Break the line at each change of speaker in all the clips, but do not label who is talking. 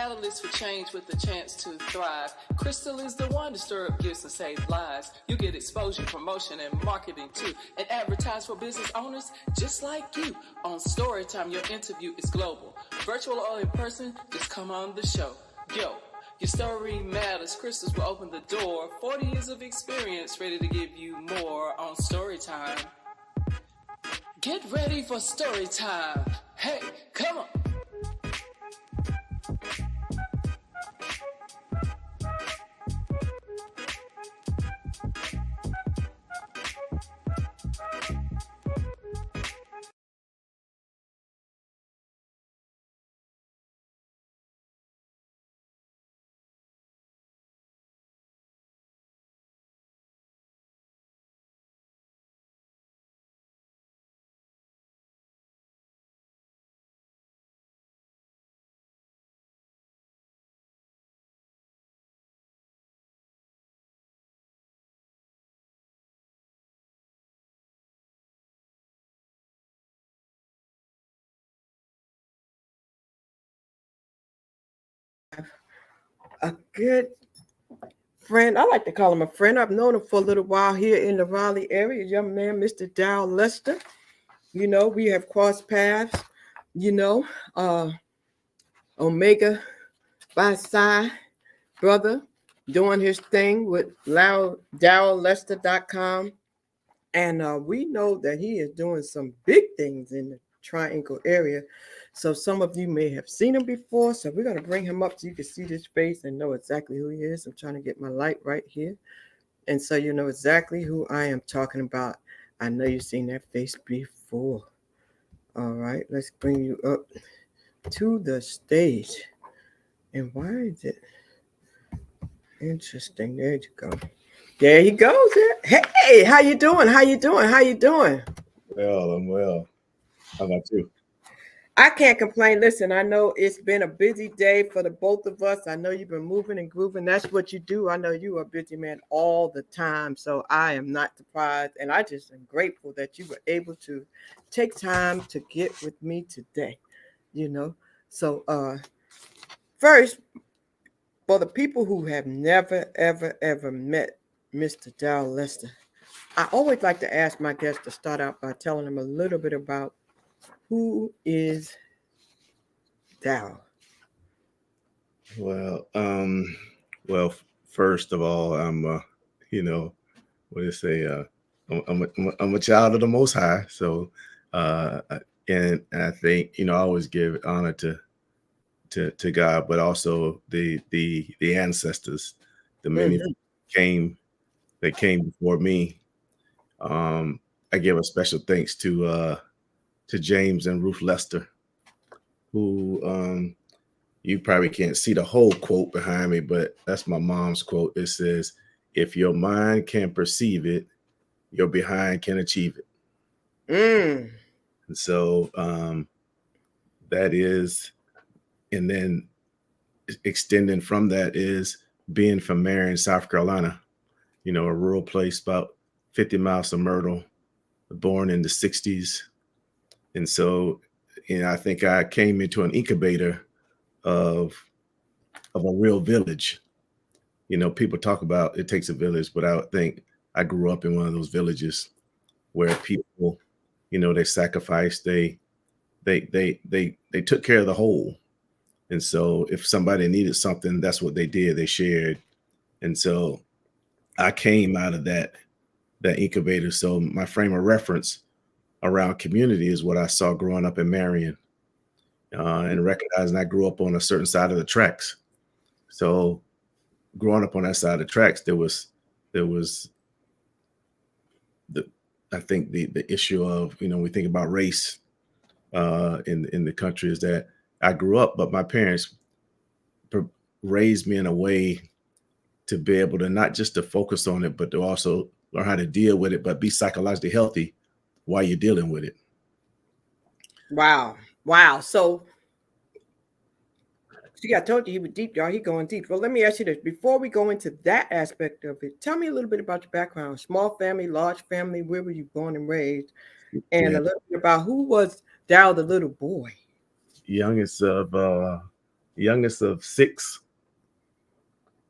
catalyst for change with the chance to thrive. Crystal is the one to stir up gifts and save lives. You get exposure, promotion, and marketing too. And advertise for business owners just like you. On Storytime, your interview is global. Virtual or in person, just come on the show. Yo, your story matters. Crystals will open the door. 40 years of experience, ready to give you more on Storytime. Get ready for Storytime. Hey, come on.
A good friend. I like to call him a friend. I've known him for a little while here in the Raleigh area. Young man, Mr. Darryl Lester. You know, we have crossed paths. You know, Omega by Psi brother doing his thing with DarrylLester.com. And we know that he is doing some big things in the Triangle area. So some of you may have seen him before. So we're going to bring him up so you can see this face and know exactly who he is. I'm trying to get my light right here. And so you know exactly who I am talking about. I know you've seen that face before. All right, let's bring you up to the stage. And why is it interesting? There you go. There he goes. Hey, how you doing? How you doing? How you doing?
Well, I'm well. How about you?
I can't complain. Listen, I know it's been a busy day for the both of us. I know you've been moving and grooving. That's what you do. I know you are a busy man all the time. So I am not surprised. And I just am grateful that you were able to take time to get with me today. You know, so first, for the people who have never, ever met Mr. Darryl Lester, I always like to ask my guests to start out by telling them a little bit about who is Darryl.
Well, first of all, I'm, you know, what do you say? I'm a child of the Most High. So, and I think, I always give honor to God, but also the ancestors, the many that came before me. I give a special thanks to James and Ruth Lester, who you probably can't see the whole quote behind me, but that's my mom's quote. It says, "If your mind can perceive it, your behind can achieve it." And so that is, and then extending from that is being from Marion, South Carolina, a rural place about 50 miles from Myrtle, born in the 60s. And so, I think I came into an incubator of a real village. People talk about it takes a village, but I think I grew up in one of those villages where people, they sacrificed, they took care of the whole. And so if somebody needed something, that's what they did. They shared. And so I came out of that incubator. So my frame of reference around community is what I saw growing up in Marion, and recognizing I grew up on a certain side of the tracks. So growing up on that side of the tracks, there was I think the issue of, we think about race in the country is that I grew up, but my parents raised me in a way to be able to not just to focus on it, but to also learn how to deal with it, but be psychologically healthy while you're dealing with it.
Wow. So see, I told you he was deep, y'all. He going deep. Well, let me ask you this. Before we go into that aspect of it, tell me a little bit about your background. Small family, large family, where were you born and raised? And a little bit about who was Darryl the little boy?
Youngest of youngest of six.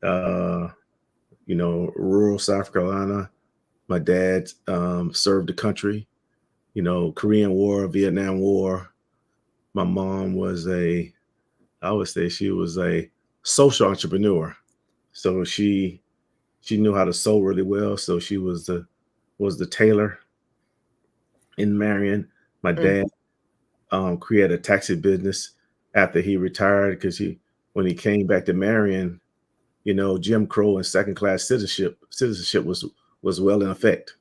Uh, rural South Carolina. My dad served the country. Korean War, Vietnam War. My mom was I would say she was a social entrepreneur. So she knew how to sew really well. So she was the tailor in Marion. My dad created a taxi business after he retired because when he came back to Marion, Jim Crow and second class citizenship was well in effect.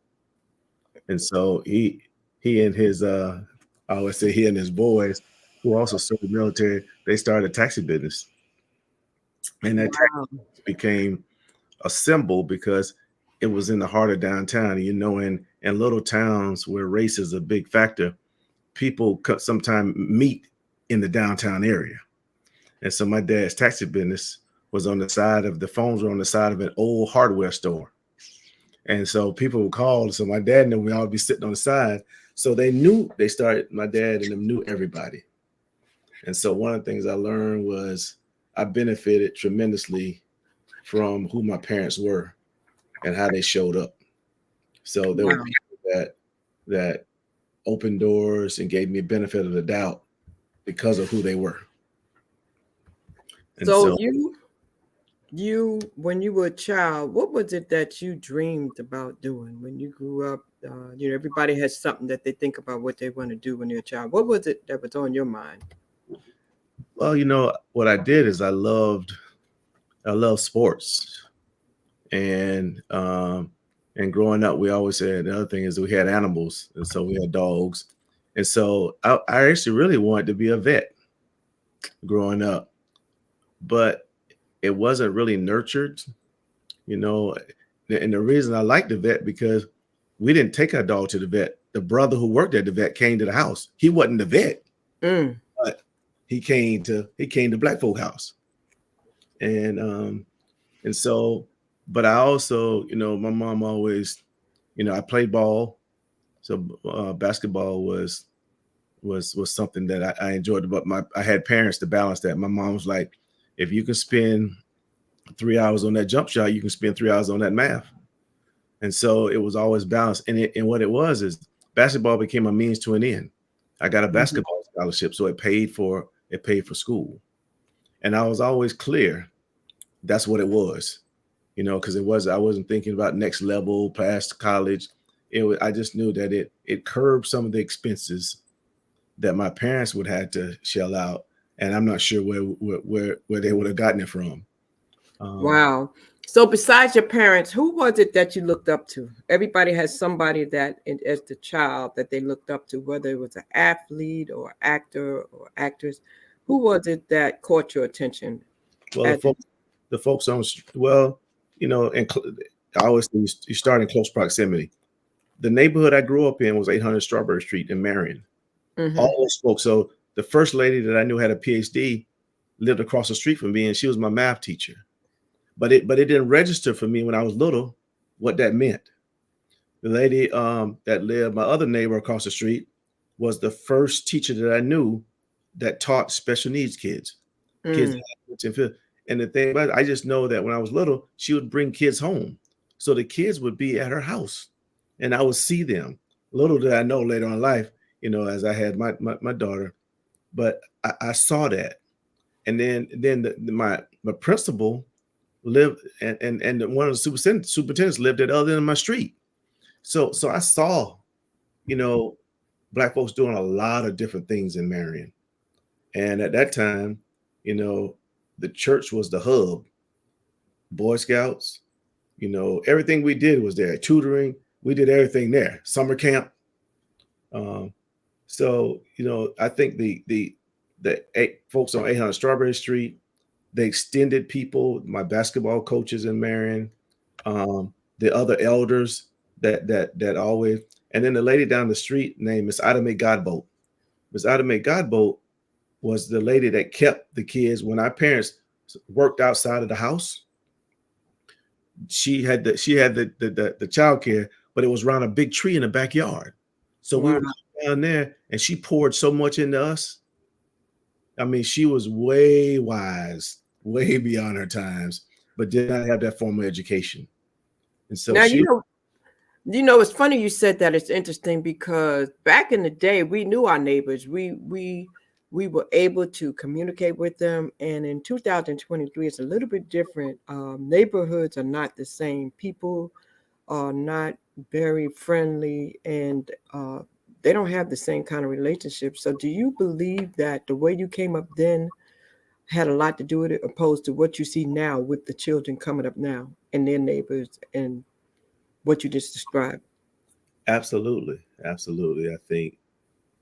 And so he and his I always say he and his boys who also served the military, they started a taxi business. And that taxi became a symbol because it was in the heart of downtown. In little towns where race is a big factor, people sometimes meet in the downtown area. And so my dad's taxi business was on the side of the phones were on the side of an old hardware store. And so people would call. So my dad and we all be sitting on the side. So my dad and them knew everybody. And so one of the things I learned was I benefited tremendously from who my parents were and how they showed up. So there were people that opened doors and gave me a benefit of the doubt because of who they were. And
so you when you were a child, what was it that you dreamed about doing when you grew up? Everybody has something that they think about what they want to do when they're a child. What was it that was on your mind?
Well, what I did is I love sports, and growing up, we always said the other thing is we had animals, and so we had dogs, and so I actually really wanted to be a vet growing up, but it wasn't really nurtured, and the reason I liked the vet because we didn't take our dog to the vet. The brother who worked at the vet came to the house. He wasn't the vet, but he came to Black folk house, and so. But I also, my mom always, I played ball, so basketball was something that I enjoyed. But I had parents to balance that. My mom was like, if you can spend 3 hours on that jump shot, you can spend 3 hours on that math. And so it was always balanced. And what it was is basketball became a means to an end. I got a basketball scholarship, so it paid for school. And I was always clear that's what it was. Because I wasn't thinking about next level past college. I just knew that it curbed some of the expenses that my parents would have to shell out, and I'm not sure where they would have gotten it from.
Wow. So besides your parents, who was it that you looked up to? Everybody has somebody that, as the child, that they looked up to, whether it was an athlete or actor or actress. Who was it that caught your attention?
Well, the folks on and I always say you start in close proximity. The neighborhood I grew up in was 800 Strawberry Street in Marion. All those folks. So the first lady that I knew had a PhD lived across the street from me, and she was my math teacher. But it didn't register for me when I was little what that meant. The lady that lived, my other neighbor across the street, was the first teacher that I knew that taught special needs kids. And the thing about it, I just know that when I was little, she would bring kids home. So the kids would be at her house and I would see them. Little did I know later on in life, as I had my daughter, but I saw that. And then my principal lived and one of the superintendents lived at the other end of my street. So I saw, Black folks doing a lot of different things in Marion. And at that time, the church was the hub. Boy Scouts, everything we did was there. Tutoring, we did everything there. Summer camp. So I think the folks on 800 Strawberry Street, the extended people, my basketball coaches in Marion, the other elders that always, and then the lady down the street named Miss Ida Mae Godbolt. Miss Ida Mae Godbolt was the lady that kept the kids when our parents worked outside of the house. She had the child care, but it was around a big tree in the backyard. So we were down there, and she poured so much into us. I mean, she was way wise, way beyond her times, but did not have that formal education. And so
Now,
she,
it's funny you said that. It's interesting because back in the day, we knew our neighbors. We were able to communicate with them. And in 2023, it's a little bit different. Neighborhoods are not the same. People are not very friendly, and they don't have the same kind of relationship. So do you believe that the way you came up then had a lot to do with it, opposed to what you see now with the children coming up now and their neighbors and what you just described?
absolutely, absolutely. I think,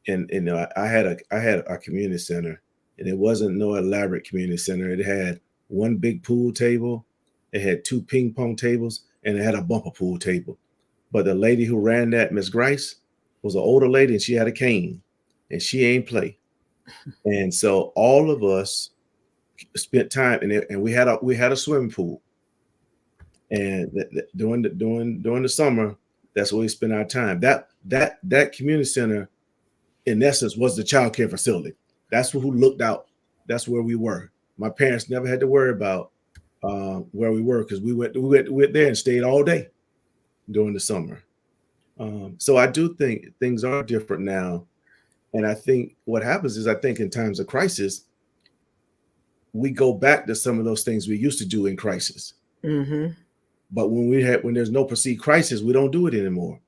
and you know, I had a community center, and it wasn't no elaborate community center. It had one big pool table, it had two ping pong tables, and it had a bumper pool table. But the lady who ran that, Miss Grice, was an older lady, and she had a cane, and she ain't play. And so all of us spent time, and we had a swimming pool, and during the summer, that's where we spent our time. That community center, in essence, was the child care facility. That's who looked out. That's where we were. My parents never had to worry about where we were, because we went there and stayed all day during the summer. So I do think things are different now, and I think what happens is, I think in times of crisis, we go back to some of those things we used to do in crisis.
Mm-hmm.
But when there's no perceived crisis, we don't do it anymore.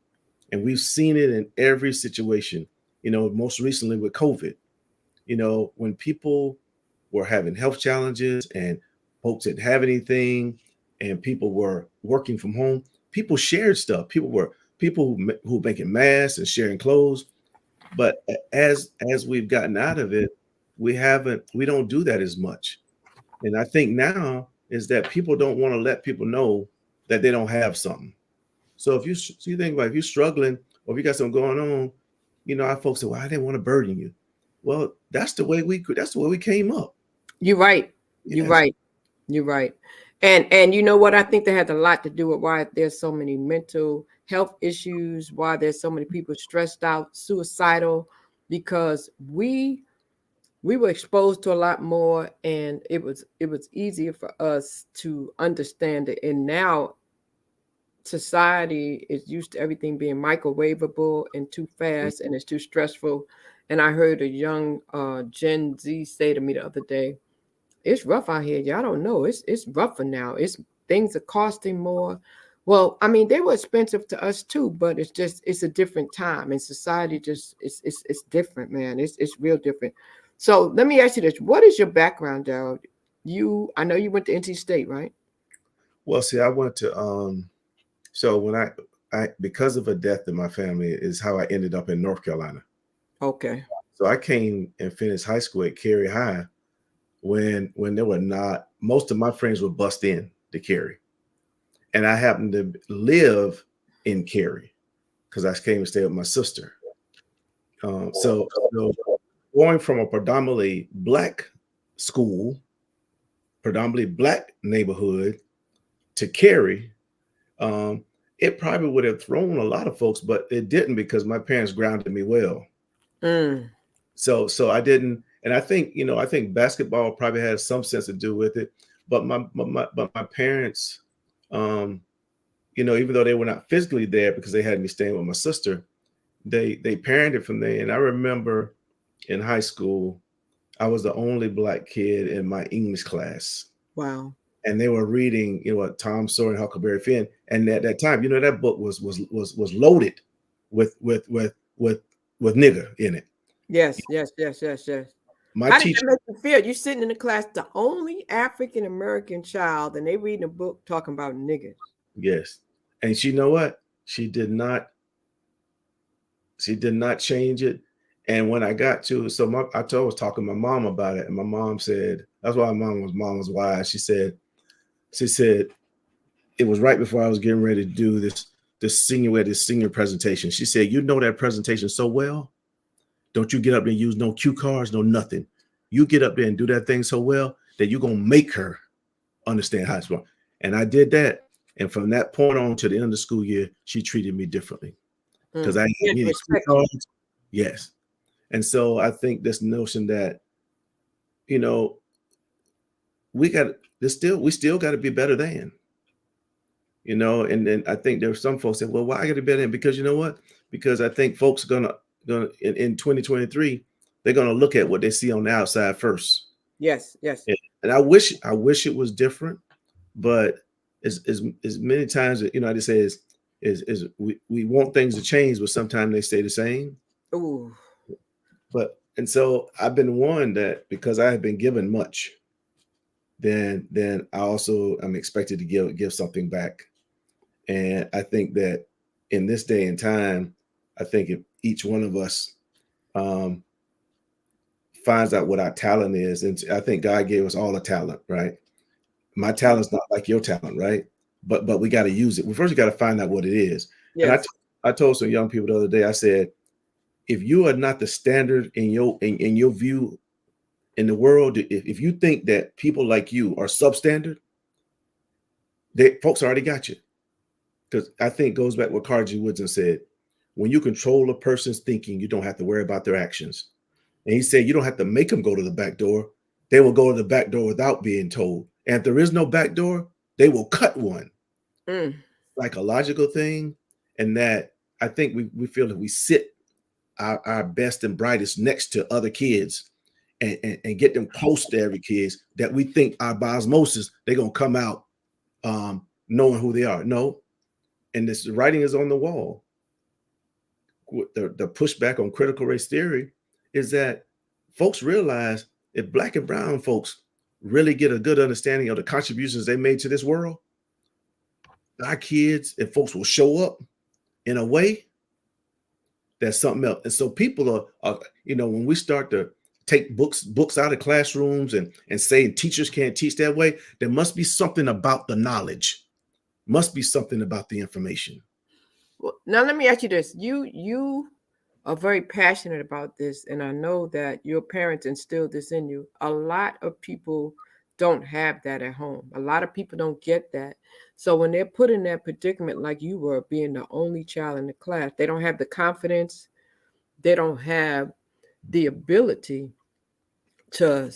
And we've seen it in every situation. You know, most recently with COVID. You know, when people were having health challenges and folks didn't have anything, and people were working from home, people shared stuff. People who making masks and sharing clothes. But as we've gotten out of it, we don't do that as much. And I think now is that people don't want to let people know that they don't have something. So if you think about, if you're struggling or if you got something going on, you know, our folks say, well, I didn't want to burden you. Well, that's the way we came up.
You're right. You're
Yes.
right. You're right. And you know what? I think that has a lot to do with why there's so many mental health issues, why there's so many people stressed out, suicidal, because we were exposed to a lot more, and it was easier for us to understand it. And now society is used to everything being microwavable and too fast, and it's too stressful. And I heard a young Gen Z say to me the other day, it's rough out here. Y'all don't know. It's rougher now. Things are costing more. Well, I mean, they were expensive to us too, but it's a different time, and society just it's different, man. It's real different. So let me ask you this: what is your background, Darryl? I know you went to NC State, right?
Well, see, I went to so when I because of a death in my family is how I ended up in North Carolina.
Okay.
So I came and finished high school at Cary High when there were not, most of my friends were bused in to Cary. And I happened to live in Cary because I came and stayed with my sister. So going from a predominantly Black school, predominantly Black neighborhood to Cary, it probably would have thrown a lot of folks, but it didn't, because my parents grounded me well.
Mm.
So I didn't, and I think, you know, I think basketball probably had some sense to do with it, but my parents, you know, even though they were not physically there because they had me staying with my sister, they parented from there. And I remember in high school, I was the only Black kid in my English class.
Wow.
And they were reading, you know, what, Tom Sawyer and Huckleberry Finn. And at that time, you know, that book was loaded with nigger in it.
Yes.
My
How did
teacher,
that make you feel? You're sitting in the class, the only African American child, and they reading a book talking about niggas.
yes. And you know what? She did not change it. And when I got to, I was talking to my mom about it, and my mom said, that's why mom was wise. She said, it was right before I was getting ready to do this senior presentation. She said, you know that presentation so well. Don't you get up there and use no cue cards, no nothing. You get up there and do that thing so well that you're going to make her understand how it's wrong. And I did that. And from that point on to the end of the school year, she treated me differently because I needed cue cards. Yes. And so I think this notion that you know, we still got to be better than, and then I think there are some folks that, well, why I got to be better than? Because you know what? Because I think folks are gonna in 2023, they're gonna look at what they see on the outside first.
Yes, yes.
And I wish it was different, but as many times, I just say is we want things to change, but sometimes they stay the same.
Ooh.
And so I've been warned that because I have been given much, then I also am expected to give something back. And I think that in this day and time, I think if each one of us um, finds out what our talent is, and I think God gave us all a talent, right? My talent's not like your talent, right? But we got to use it. We first got to find out what it is.
Yes.
And I told some young people the other day, I said, if you are not the standard in your view in the world, if you think that people like you are substandard, folks already got you. Because I think it goes back what Carter G. Woodson said, when you control a person's thinking, you don't have to worry about their actions. And he said, you don't have to make them go to the back door. They will go to the back door without being told. And if there is no back door, they will cut one. Psychological thing. And that I think we feel that we sit our best and brightest next to other kids and get them close to every kids that we think are by osmosis, they're going to come out knowing who they are. No. And this writing is on the wall. The pushback on critical race theory is that folks realize if Black and brown folks really get a good understanding of the contributions they made to this world, our kids and folks will show up in a way that's something else. And so people are when we start to take books out of classrooms and say teachers can't teach that way, there must be something about the knowledge, must be something about the information.
Well, now let me ask you this. You are very passionate about this, and I know that your parents instilled this in you. A lot of people don't have that at home. A lot of people don't get that. So when they're put in that predicament like you were, being the only child in the class, they don't have the confidence, they don't have the ability to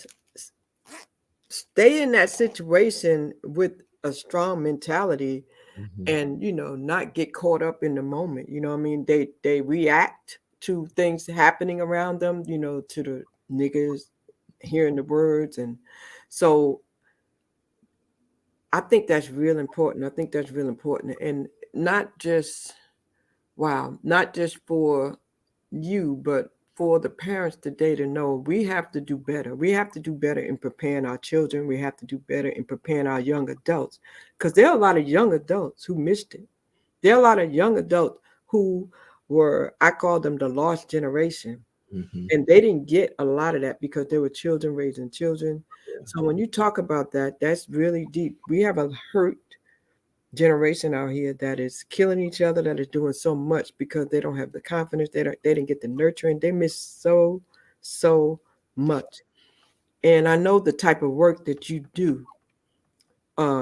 stay in that situation with a strong mentality and not get caught up in the moment. I mean, they react to things happening around them, to the niggas, hearing the words. And so I think that's real important. And not just for you, but for the parents today to know we have to do better. We have to do better in preparing our children. We have to do better in preparing our young adults, because there are a lot of young adults who missed it. There are a lot of young adults who were, I call them the lost generation. And they didn't get a lot of that because they were children raising children. So when you talk about that, that's really deep. We have a hurt generation out here that is killing each other, that is doing so much because they don't have the confidence, they didn't get the nurturing, they miss so much. And I know the type of work that you do.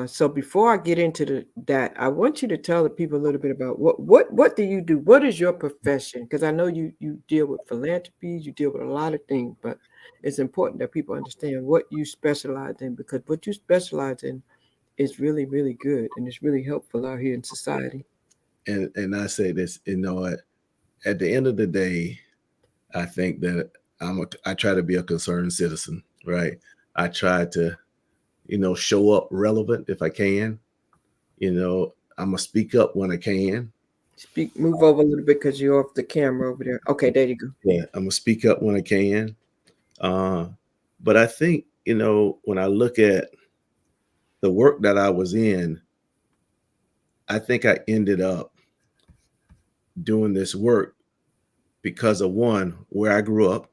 So before I get into that, I want you to tell the people a little bit about what do you do? What is your profession? Because I know you deal with philanthropy, you deal with a lot of things, but it's important that people understand what you specialize in, because what you specialize in is really, really good, and it's really helpful out here in society.
And I say this, at the end of the day, I think that I try to be a concerned citizen, right? I try to, show up relevant if I can. I'm gonna speak up when I can.
Move over a little bit because you're off the camera over there. Okay, there you go.
Yeah, I'm gonna speak up when I can. But I think, when I look at the work that I was in, I think I ended up doing this work because of, one, where I grew up,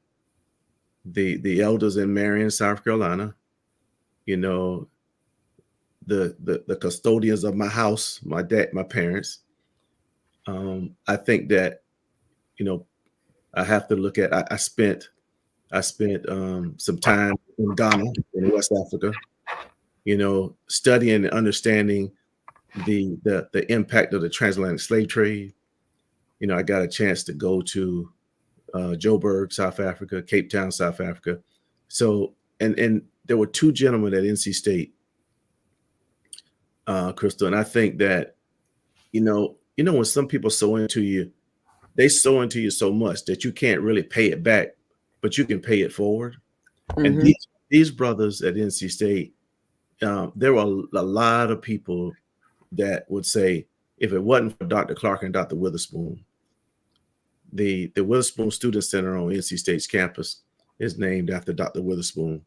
the elders in Marion, South Carolina, the custodians of my house, my dad, my parents. I think that, I have to look at, I spent some time in Ghana, in West Africa, studying and understanding the impact of the transatlantic slave trade. I got a chance to go to Joburg, South Africa, Cape Town, South Africa. So and there were two gentlemen at NC State, Crystal, and I think that when some people sow into you, they sow into you so much that you can't really pay it back, but you can pay it forward. And these brothers at NC State, there were a lot of people that would say, if it wasn't for Dr. Clark and Dr. Witherspoon, the Witherspoon Student Center on NC State's campus is named after Dr. Witherspoon.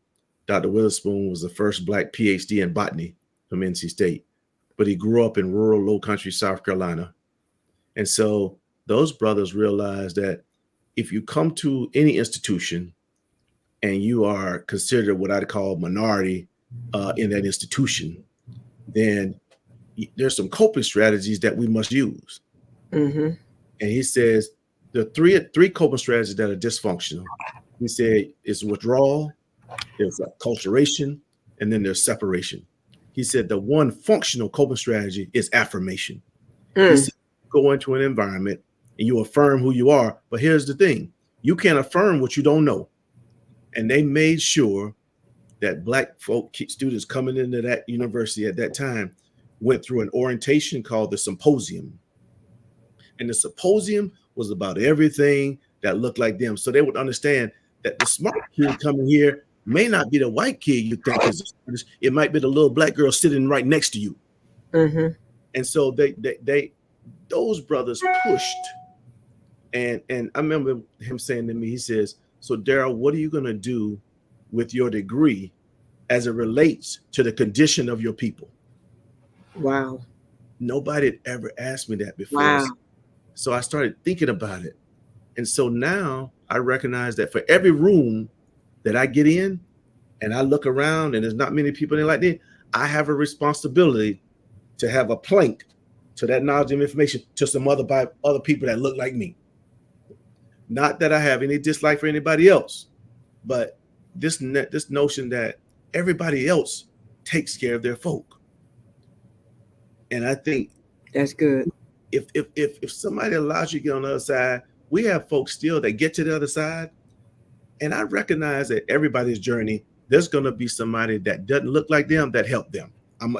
Dr. Witherspoon was the first Black PhD in botany from NC State, but he grew up in rural low country South Carolina. And so those brothers realized that if you come to any institution and you are considered what I'd call minority in that institution, then there's some coping strategies that we must use. And he says the three coping strategies that are dysfunctional. He said it's withdrawal, there's acculturation, and then there's separation. He said the one functional coping strategy is affirmation. He said, go into an environment and you affirm who you are. But here's the thing. You can't affirm what you don't know. And they made sure that Black folk students coming into that university at that time went through an orientation called the symposium. And the symposium was about everything that looked like them. So they would understand that the smart kid coming here may not be the white kid you think is the smartest. It might be the little Black girl sitting right next to you. And so those brothers pushed. And I remember him saying to me, he says, so Darryl, what are you going to do with your degree as it relates to the condition of your people?
Wow.
Nobody had ever asked me that before.
Wow.
So I started thinking about it. And so now I recognize that for every room that I get in and I look around and there's not many people in like that, I have a responsibility to have a plank to that knowledge and information to some other people that look like me. Not that I have any dislike for anybody else, but this notion that everybody else takes care of their folk. And I think
that's good.
If somebody allows you to get on the other side, we have folks still that get to the other side. And I recognize that everybody's journey, there's going to be somebody that doesn't look like them that help them.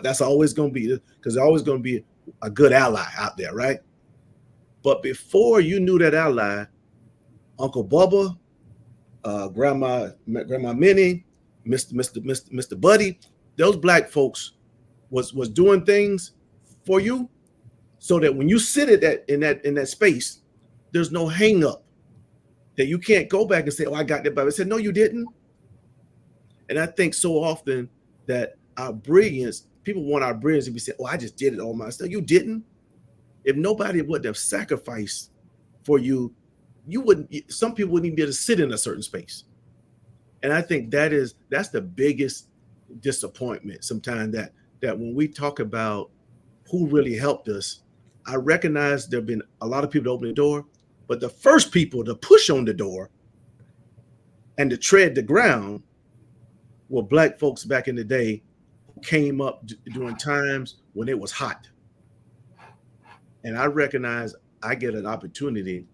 That's always going to be, because there's always going to be a good ally out there, right? But before you knew that ally, Uncle Bubba, Grandma Minnie, Mr. Buddy, those Black folks was doing things for you, so that when you sit in that space, there's no hang up that you can't go back and say, "Oh, I got that." But I said, "No, you didn't." And I think so often that our brilliance, people want our brilliance to be said, "Oh, I just did it all myself." You didn't. If nobody would have sacrificed for you, you wouldn't. Some people wouldn't even be able to sit in a certain space. And I think that's the biggest disappointment sometimes, that when we talk about who really helped us, I recognize there have been a lot of people to open the door, but the first people to push on the door and to tread the ground were Black folks back in the day who came up during times when it was hot. And I recognize I get an opportunity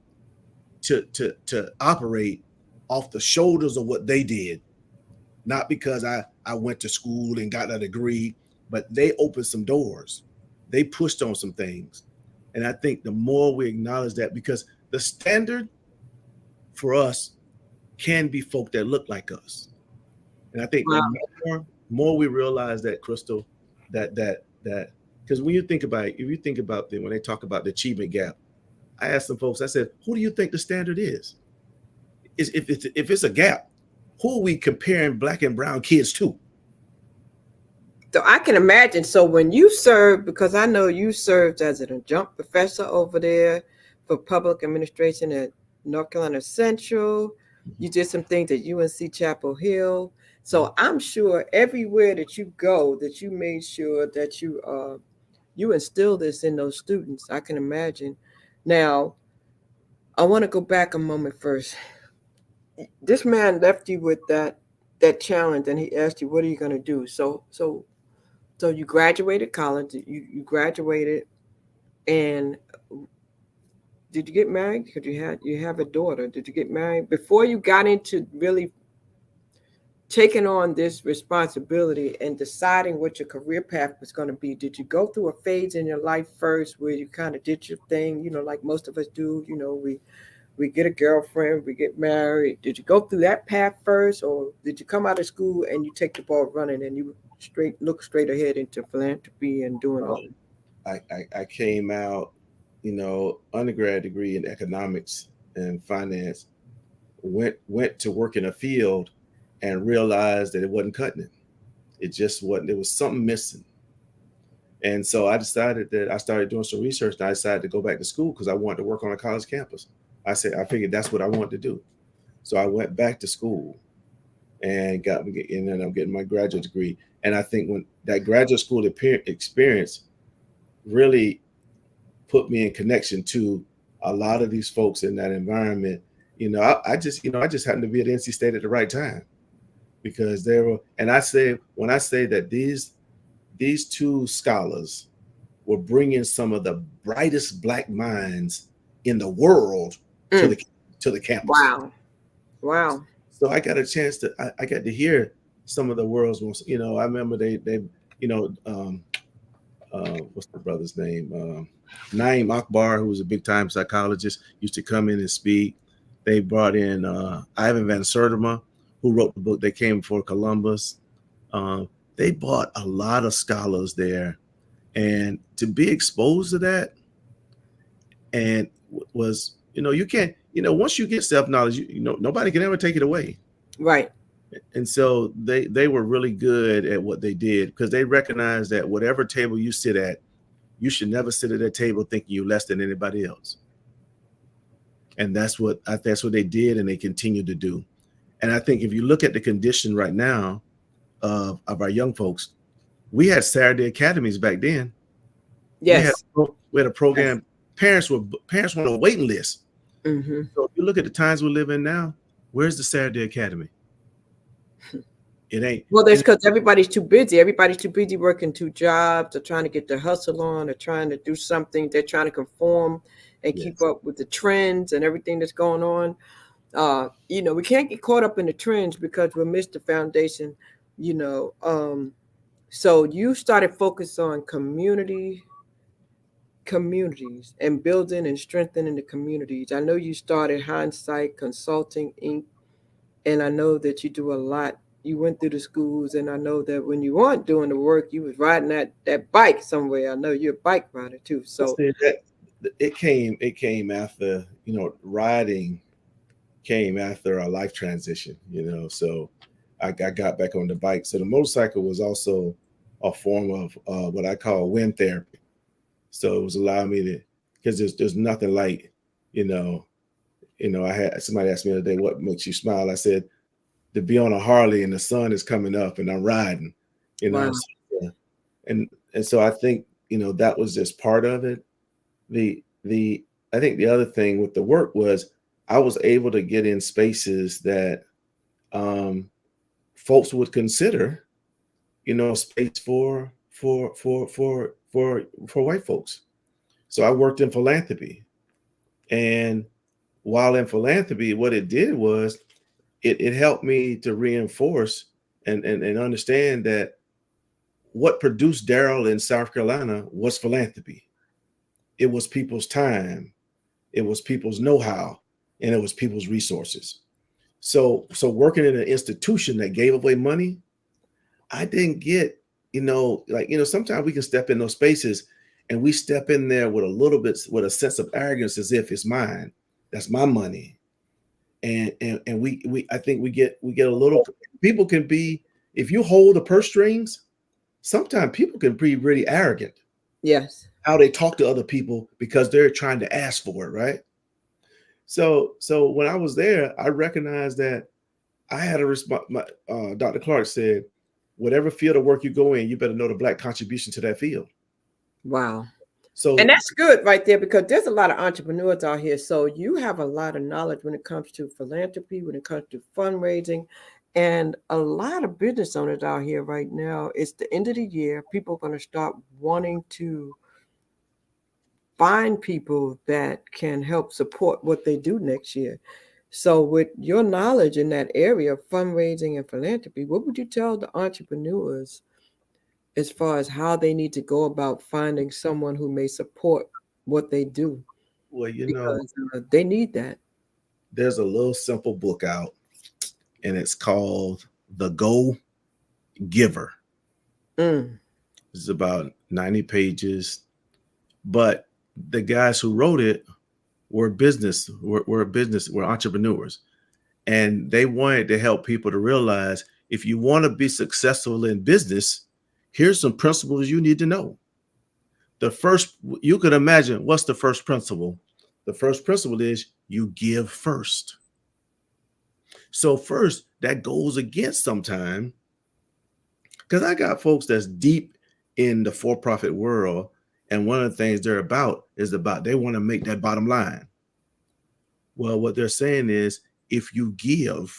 to operate off the shoulders of what they did, not because I went to school and got a degree, but they opened some doors. They pushed on some things. And I think the more we acknowledge that, because the standard for us can be folk that look like us. And I think the more we realize that, Crystal, that because when you think about it, if you think about when they talk about the achievement gap, I asked some folks, I said, who do you think the standard is? If it's a gap, who are we comparing Black and brown kids to?
So I can imagine. So when you served, because I know you served as an adjunct professor over there for public administration at North Carolina Central, you did some things at UNC Chapel Hill. So I'm sure everywhere that you go, that you made sure that you instill this in those students. I can imagine. Now, I want to go back a moment first. This man left you with that challenge, and he asked you, "What are you going to do?" So you graduated college. You graduated, and did you get married? Because you have a daughter. Did you get married before you got into really taking on this responsibility and deciding what your career path was going to be, did you go through a phase in your life first where you kind of did your thing, like most of us do, we get a girlfriend, we get married. Did you go through that path first, or did you come out of school and you take the ball running and you look straight ahead into philanthropy and doing all?
I came out, undergrad degree in economics and finance, went to work in a field and realized that it wasn't cutting it. It just wasn't, there was something missing. And so I decided that I started doing some research, and I decided to go back to school because I wanted to work on a college campus. I figured that's what I wanted to do. So I went back to school and then I'm getting my graduate degree. And I think when that graduate school experience really put me in connection to a lot of these folks in that environment. I just happened to be at NC State at the right time, because when I say that these two scholars were bringing some of the brightest Black minds in the world to the campus.
Wow.
So I got a chance I got to hear some of the world's most, I remember they what's the brother's name? Naeem Akbar, who was a big time psychologist, used to come in and speak. They brought in Ivan Van Sertima, who wrote the book They Came Before Columbus. They brought a lot of scholars there, and to be exposed to that, and was, you can't, once you get self-knowledge, nobody can ever take it away.
Right.
And so they were really good at what they did, because they recognized that whatever table you sit at, you should never sit at that table thinking you're less than anybody else. And that's what they did, and they continue to do. And I think if you look at the condition right now of our young folks, we had Saturday academies back then.
Yes.
We had a program. Yes. Parents were on a waiting list.
Mm-hmm.
So if you look at the times we live in now, where's the Saturday academy? It ain't.
Well, that's because everybody's too busy. Everybody's too busy working 2 jobs. They're trying to get their hustle on. They're trying to do something. They're trying to conform and keep up with the trends and everything that's going on. We can't get caught up in the trends because we'll miss the foundation. So you started focus on communities and building and strengthening the communities. I know you started Hindsight Consulting Inc. And I know that you do a lot. You went through the schools, and I know that when you weren't doing the work, you was riding that bike somewhere. I know you're a bike rider too. So
it came after, riding came after a life transition, so I got back on the bike. So the motorcycle was also a form of what I call wind therapy. So it was allowing me to, because there's nothing like, I had somebody asked me the other day, what makes you smile? I said, to be on a Harley and the sun is coming up and I'm riding,
Wow.
And so I think, that was just part of it. I think the other thing with the work was I was able to get in spaces that folks would consider, space for white folks. So I worked in philanthropy, and while in philanthropy, what it did was it helped me to reinforce and understand that what produced Darryl in South Carolina was philanthropy. It was people's time, it was people's know-how, and it was people's resources. So working in an institution that gave away money, I didn't get, sometimes we can step in those spaces and we step in there with a sense of arrogance, as if it's mine. That's my money. And I think we get a little, people can be, if you hold the purse strings, sometimes people can be really arrogant.
Yes.
How they talk to other people because they're trying to ask for it, right? So when I was there, I recognized that I had a response. Dr. Clark said, whatever field of work you go in, you better know the Black contribution to that field.
Wow.
So,
and that's good right there, because there's a lot of entrepreneurs out here. So you have a lot of knowledge when it comes to philanthropy, when it comes to fundraising, and a lot of business owners out here right now. It's the end of the year. People are going to start wanting to find people that can help support what they do next year. So, with your knowledge in that area of fundraising and philanthropy, what would you tell the entrepreneurs as far as how they need to go about finding someone who may support what they do?
Well,
Because they need that.
there's a little simple book out, and it's called The Go Giver.
Mm,
It's about 90 pages, but the guys who wrote it were were entrepreneurs, and they wanted to help people to realize if you want to be successful in business, here's some principles you need to know. The first, you could imagine, what's the first principle? The first principle is you give first. So first, that goes against sometime, because I got folks that's deep in the for-profit world, and one of the things they're about is about they want to make that bottom line. Well, what they're saying is if you give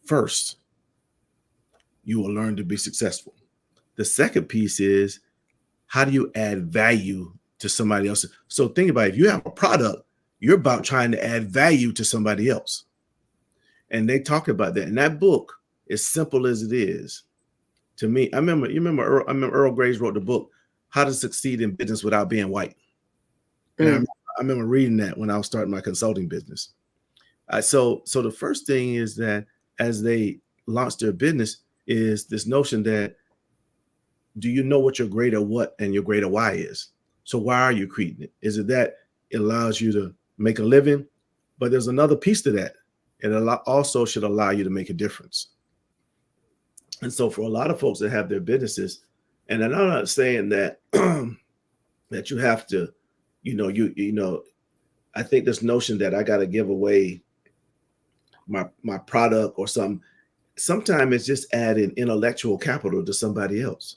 first, you will learn to be successful. The second piece is how do you add value to somebody else? So think about it. If you have a product, you're about trying to add value to somebody else. And they talk about that. And that book, as simple as it is, to me, I remember Earl Graves wrote the book, How to Succeed in Business Without Being White. And I remember reading that when I was starting my consulting business. So the first thing is that as they launch their business is this notion that, do you know what your greater what and your greater why is? So why are you creating it? Is it that it allows you to make a living? But there's another piece to that. It also should allow you to make a difference. And so for a lot of folks that have their businesses, and I'm not saying that that you have to, I think this notion that I got to give away my product or something, sometimes it's just adding intellectual capital to somebody else.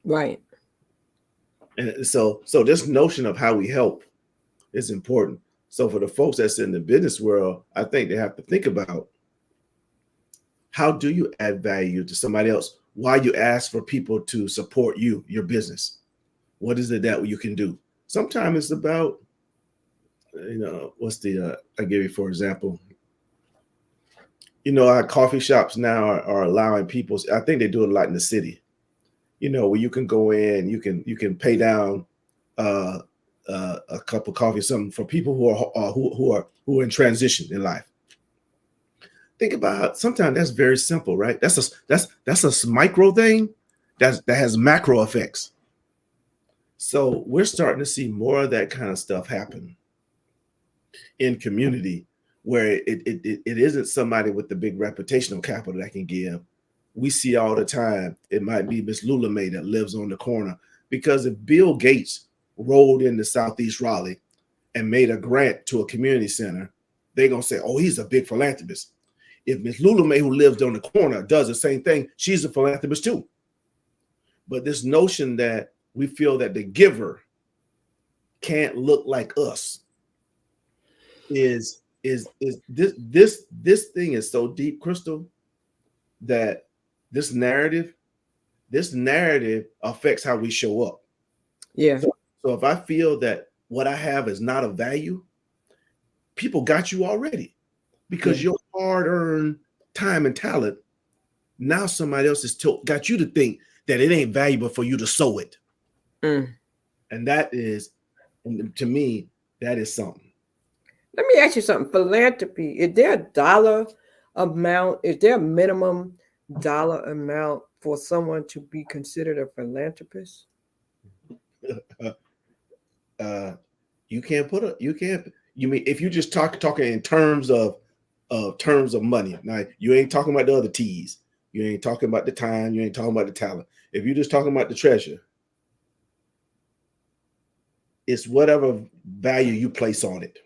right.
And so this notion of how we help is important. So for the folks that's in the business world, I think they have to think about, how do you add value to somebody else? Why you ask for people to support you, your business? What is it that you can do? Sometimes it's about, I give you, for example, our coffee shops now are allowing people, I think they do it a lot in the city, where you can go in, you can pay down a cup of coffee, something for people who are in transition in life. Think about, sometimes that's very simple, right? That's a micro thing that has macro effects. So we're starting to see more of that kind of stuff happen in community, where it isn't somebody with the big reputational capital that can give. We see all the time, it might be Miss Lula May that lives on the corner, because if Bill Gates rolled into Southeast Raleigh and made a grant to a community center, they're going to say, oh, he's a big philanthropist. If Miss Lula May, who lives on the corner, does the same thing, she's a philanthropist too. But this notion that we feel that the giver can't look like us is this thing is so deep, Crystal, that this narrative affects how we show up.
Yeah.
So if I feel that what I have is not of value, people got you already, because your hard-earned time and talent, now somebody else has got you to think that it ain't valuable for you to sow it. And that is, to me, that is something.
Let me ask you something. Philanthropy, is there a dollar amount? Is there a minimum dollar amount for someone to be considered a philanthropist?
You mean if you just talking in terms of money? Now, you ain't talking about the other T's. You ain't talking about the time. You ain't talking about the talent. If you're just talking about the treasure, it's whatever value you place on it.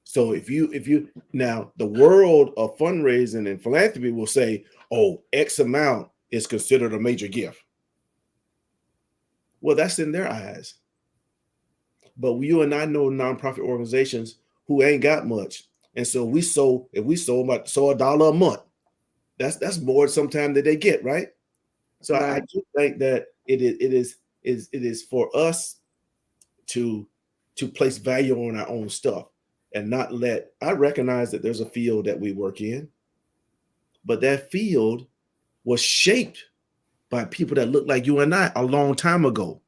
So if you now, the world of fundraising and philanthropy will say, oh, X amount is considered a major gift. Well, that's in their eyes. But you and I know nonprofit organizations who ain't got much, and so if we sow $1 a month, that's more sometimes that they get, right? So right. I do think that it is for us to place value on our own stuff. and not let, I recognize that there's a field that we work in, but that field was shaped by people that look like you and I a long time ago.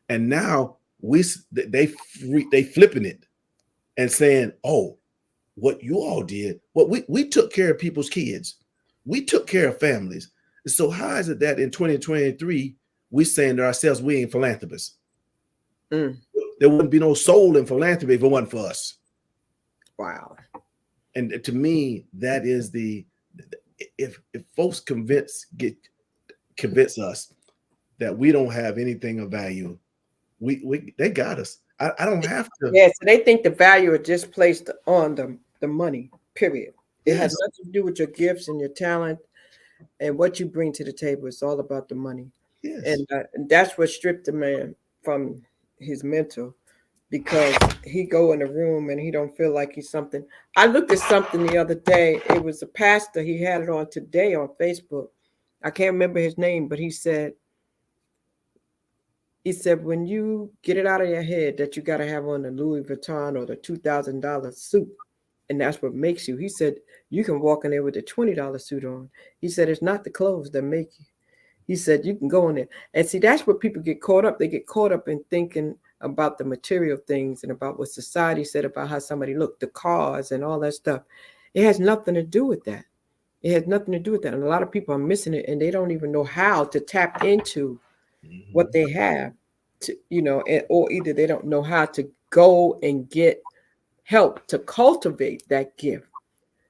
And now they flipping it and saying, oh, what you all did, what we took care of people's kids. We took care of families. So how is it that in 2023, we saying to ourselves, we ain't philanthropists? There wouldn't be no soul in philanthropy if it wasn't for us.
Wow.
And to me, that is if folks convince us that we don't have anything of value, they got us. I don't have to.
Yeah, so they think the value is just placed on the money, period. It
Yes.
has nothing to do with your gifts and your talent and what you bring to the table. It's all about the money.
Yes.
And that's what stripped the man from his mental, because he go in a room and he don't feel like he's something. I looked at something the other day. It was a pastor. He had it on today on Facebook. I can't remember his name, but he said, when you get it out of your head that you got to have on the Louis Vuitton or the $2,000 suit, and that's what makes you, he said, you can walk in there with a $20 suit on. He said, it's not the clothes that make you. He said, you can go in there. And see, that's where people get caught up. They get caught up in thinking about the material things and about what society said about how somebody looked, the cars and all that stuff. It has nothing to do with that. It has nothing to do with that. And a lot of people are missing it, and they don't even know how to tap into what they have, to, or either they don't know how to go and get help to cultivate that gift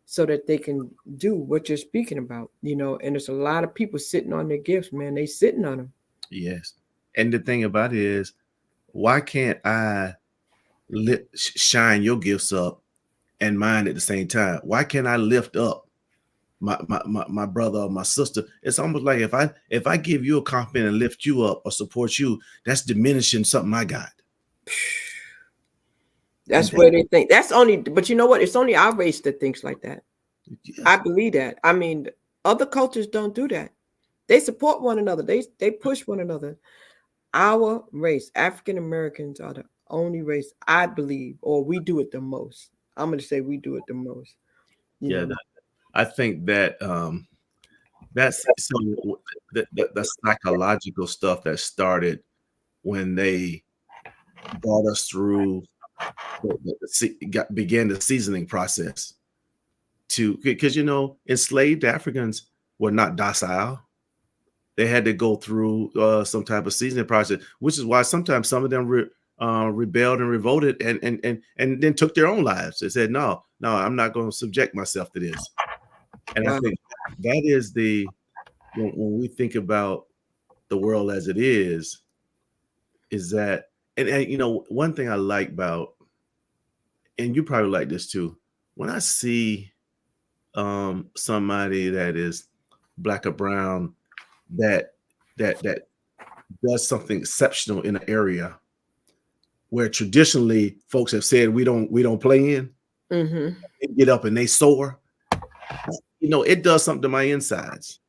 so that they can do what you're speaking about, and there's a lot of people sitting on their gifts, man. They sitting on them.
Yes. And the thing about it is, why can't I shine your gifts up and mine at the same time? Why can't I lift up my brother or my sister? It's almost like if I give you a compliment and lift you up or support you, that's diminishing something I got.
That's where they think. That's only, but you know what? It's only our race that thinks like that. Yes. I believe that. I mean, other cultures don't do that. They support one another. They push one another. Our race, African Americans, are the only race, I believe, or we do it the most. I'm going to say we do it the most.
Yeah, I think that that's some the psychological stuff that started when they brought us through began the seasoning process, because enslaved Africans were not docile. They had to go through some type of seasoning process, which is why sometimes some of them rebelled and revolted and then took their own lives. They said, no, I'm not going to subject myself to this. And I think that is when we think about the world as it is that, and one thing I like about, and you probably like this too, when I see somebody that is Black or brown that does something exceptional in an area where traditionally folks have said we don't play in, they get up and they soar. It does something to my insides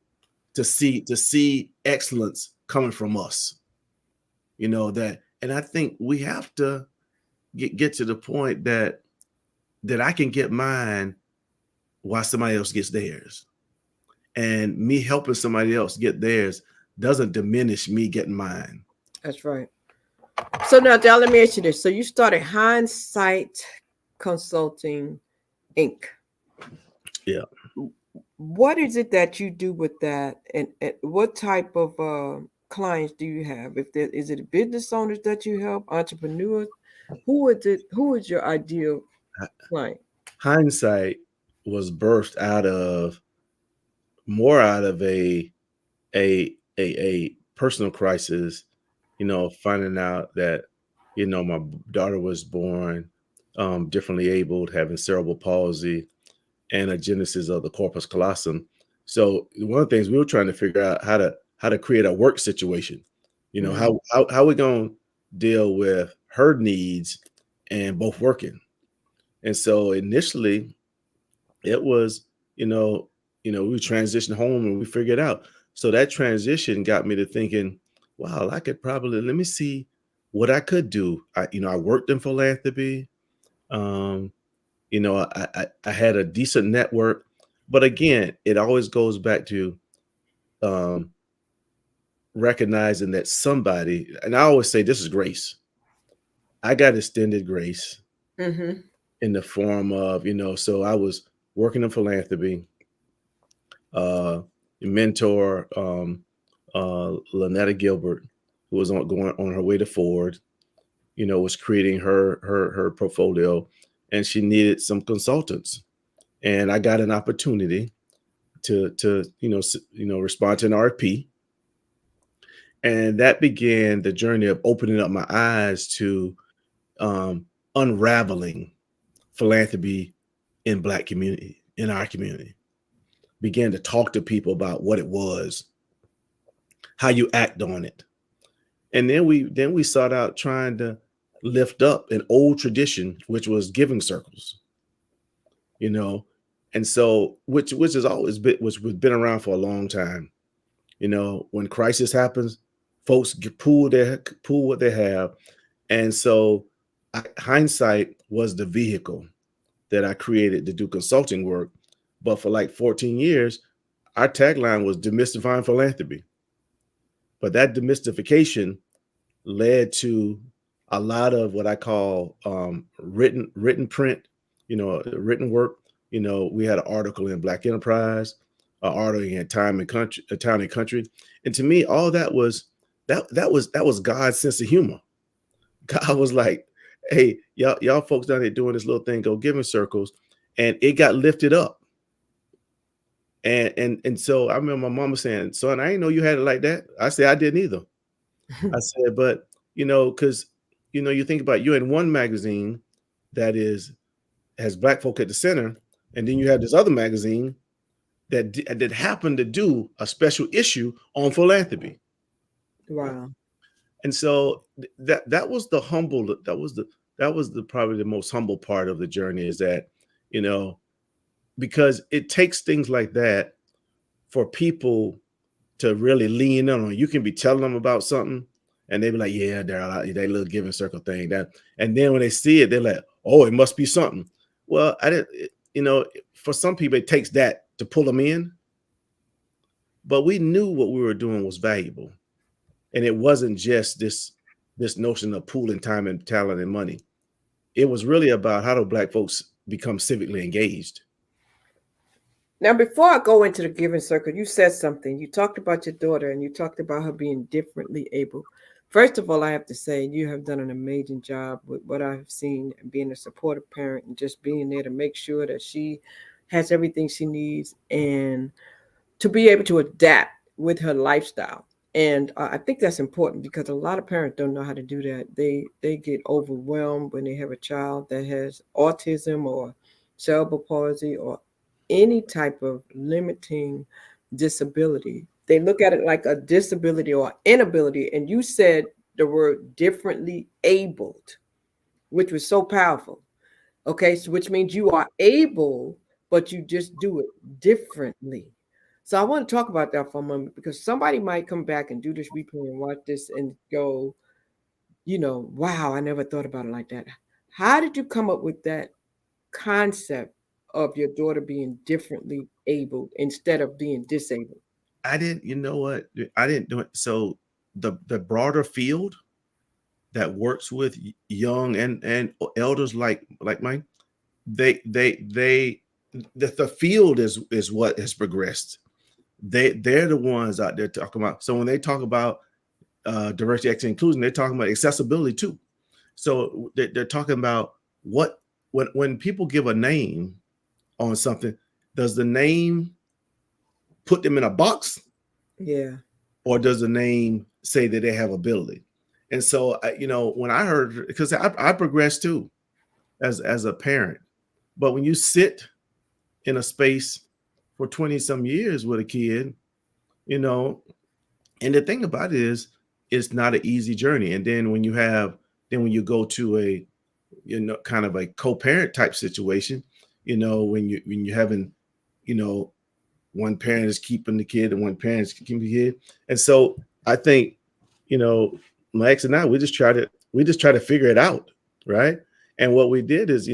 to see excellence coming from us. That, and I think we have to get to the point that I can get mine while somebody else gets theirs. And me helping somebody else get theirs doesn't diminish me getting mine.
That's right. So now, Darryl, let me ask you this. So you started Hindsight Consulting, Inc.
Yeah.
What is it that you do with that? And what type of clients do you have? Is it business owners that you help, entrepreneurs? Who is your ideal client?
Hindsight was birthed out of a personal crisis, finding out that, my daughter was born differently abled, having cerebral palsy and a genesis of the corpus callosum. So one of the things we were trying to figure out how to create a work situation, how we going to deal with her needs and both working. And so initially it was, we transitioned home and we figured it out. So that transition got me to thinking, wow, I could probably, let me see what I could do. I worked in philanthropy. I had a decent network, but again, it always goes back to um, recognizing that somebody, and I always say this is grace. I got extended grace
Mm-hmm.
in the form of, so I was working in philanthropy, uh, mentor Lynetta Gilbert, who was going on her way to Ford, was creating her portfolio, and she needed some consultants, and I got an opportunity to respond to an RFP, and that began the journey of opening up my eyes to um, unraveling philanthropy in Black community, in our community. Began to talk to people about what it was, how you act on it, and then we sought out trying to lift up an old tradition, which was giving circles, you know, and so which has always been, which has been around for a long time. When crisis happens, folks pull what they have, and so hindsight was the vehicle that I created to do consulting work. But for like 14 years, our tagline was demystifying philanthropy. But that demystification led to a lot of what I call written print, written work. We had an article in Black Enterprise, an article in Time and Country, Town and Country, and to me, all that was that was God's sense of humor. God was like, "Hey, y'all folks down there doing this little thing, go giving circles," and it got lifted up. And so I remember my mama saying, "Son, I didn't know you had it like that." I said, "I didn't either." I said, "But because you think about, you're in one magazine that has Black folk at the center, and then you have this other magazine that happened to do a special issue on philanthropy."
Wow.
And so that was the humble, that was the probably the most humble part of the journey, is that, you know, because it takes things like that for people to really lean in on. You can be telling them about something and they be like, "Yeah, Darryl, that little giving circle thing." And then when they see it, they're like, "Oh, it must be something." Well, I didn't, for some people it takes that to pull them in, but we knew what we were doing was valuable. And it wasn't just this notion of pooling time and talent and money. It was really about, how do Black folks become civically engaged?
Now, before I go into the giving circle, you said something. You talked about your daughter and you talked about her being differently able. First of all, I have to say you have done an amazing job with what I've seen, and being a supportive parent and just being there to make sure that she has everything she needs and to be able to adapt with her lifestyle. And I think that's important because a lot of parents don't know how to do that. They get overwhelmed when they have a child that has autism or cerebral palsy or any type of limiting disability. They look at it like a disability or inability. And you said the word differently abled, which was so powerful. Okay, so which means you are able, but you just do it differently. So I want to talk about that for a moment because somebody might come back and do this replay and watch this and go, wow, I never thought about it like that. How did you come up with that concept of your daughter being differently able instead of being disabled?
I didn't, you know what? I didn't do it. So the broader field that works with young and elders like mine, the field is what has progressed. They're the ones out there talking about. So when they talk about diversity, equity, inclusion, they're talking about accessibility too. So they're talking about when people give a name on something, does the name put them in a box?
Yeah.
Or does the name say that they have ability? And so, when I heard, because I progressed too as a parent, but when you sit in a space for 20 some years with a kid, and the thing about it is, it's not an easy journey. And then when you go to a, kind of a co-parent type situation, when you're having, one parent is keeping the kid and one parent is keeping the kid. And so I think, my ex and I, we just try to figure it out. Right. And what we did is,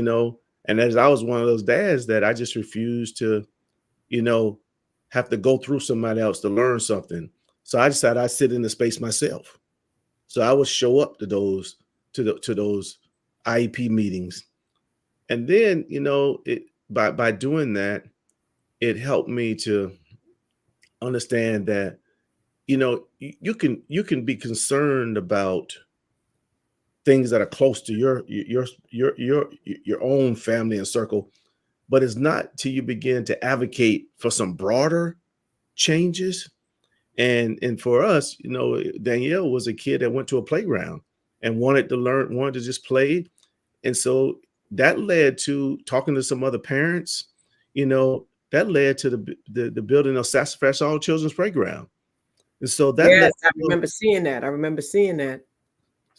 And as I was one of those dads that I just refused to, you know, have to go through somebody else to learn something. So I decided I'd sit in the space myself. So I would show up to those IEP meetings. And then, you know, by doing that, it helped me to understand that, you know, you can be concerned about things that are close to your own family and circle, but it's not till you begin to advocate for some broader changes. And for us, you know, Danielle was a kid that went to a playground and wanted to learn, wanted to just play. And so that led to talking to some other parents, you know, that led to the building of Sassafras All Children's Playground. And so that led,
Yes, I remember seeing that. I remember seeing that.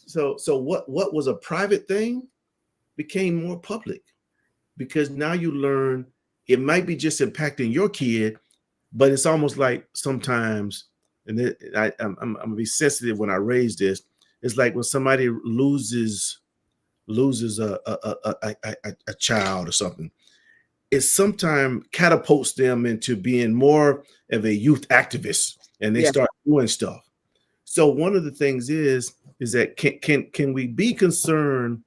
so what was a private thing became more public, because now you learn it might be just impacting your kid, but it's almost like sometimes, and I'm gonna be sensitive when I raise this. It's like when somebody loses a child or something. It sometimes catapults them into being more of a youth activist, and they start doing stuff. So one of the things is that can we be concerned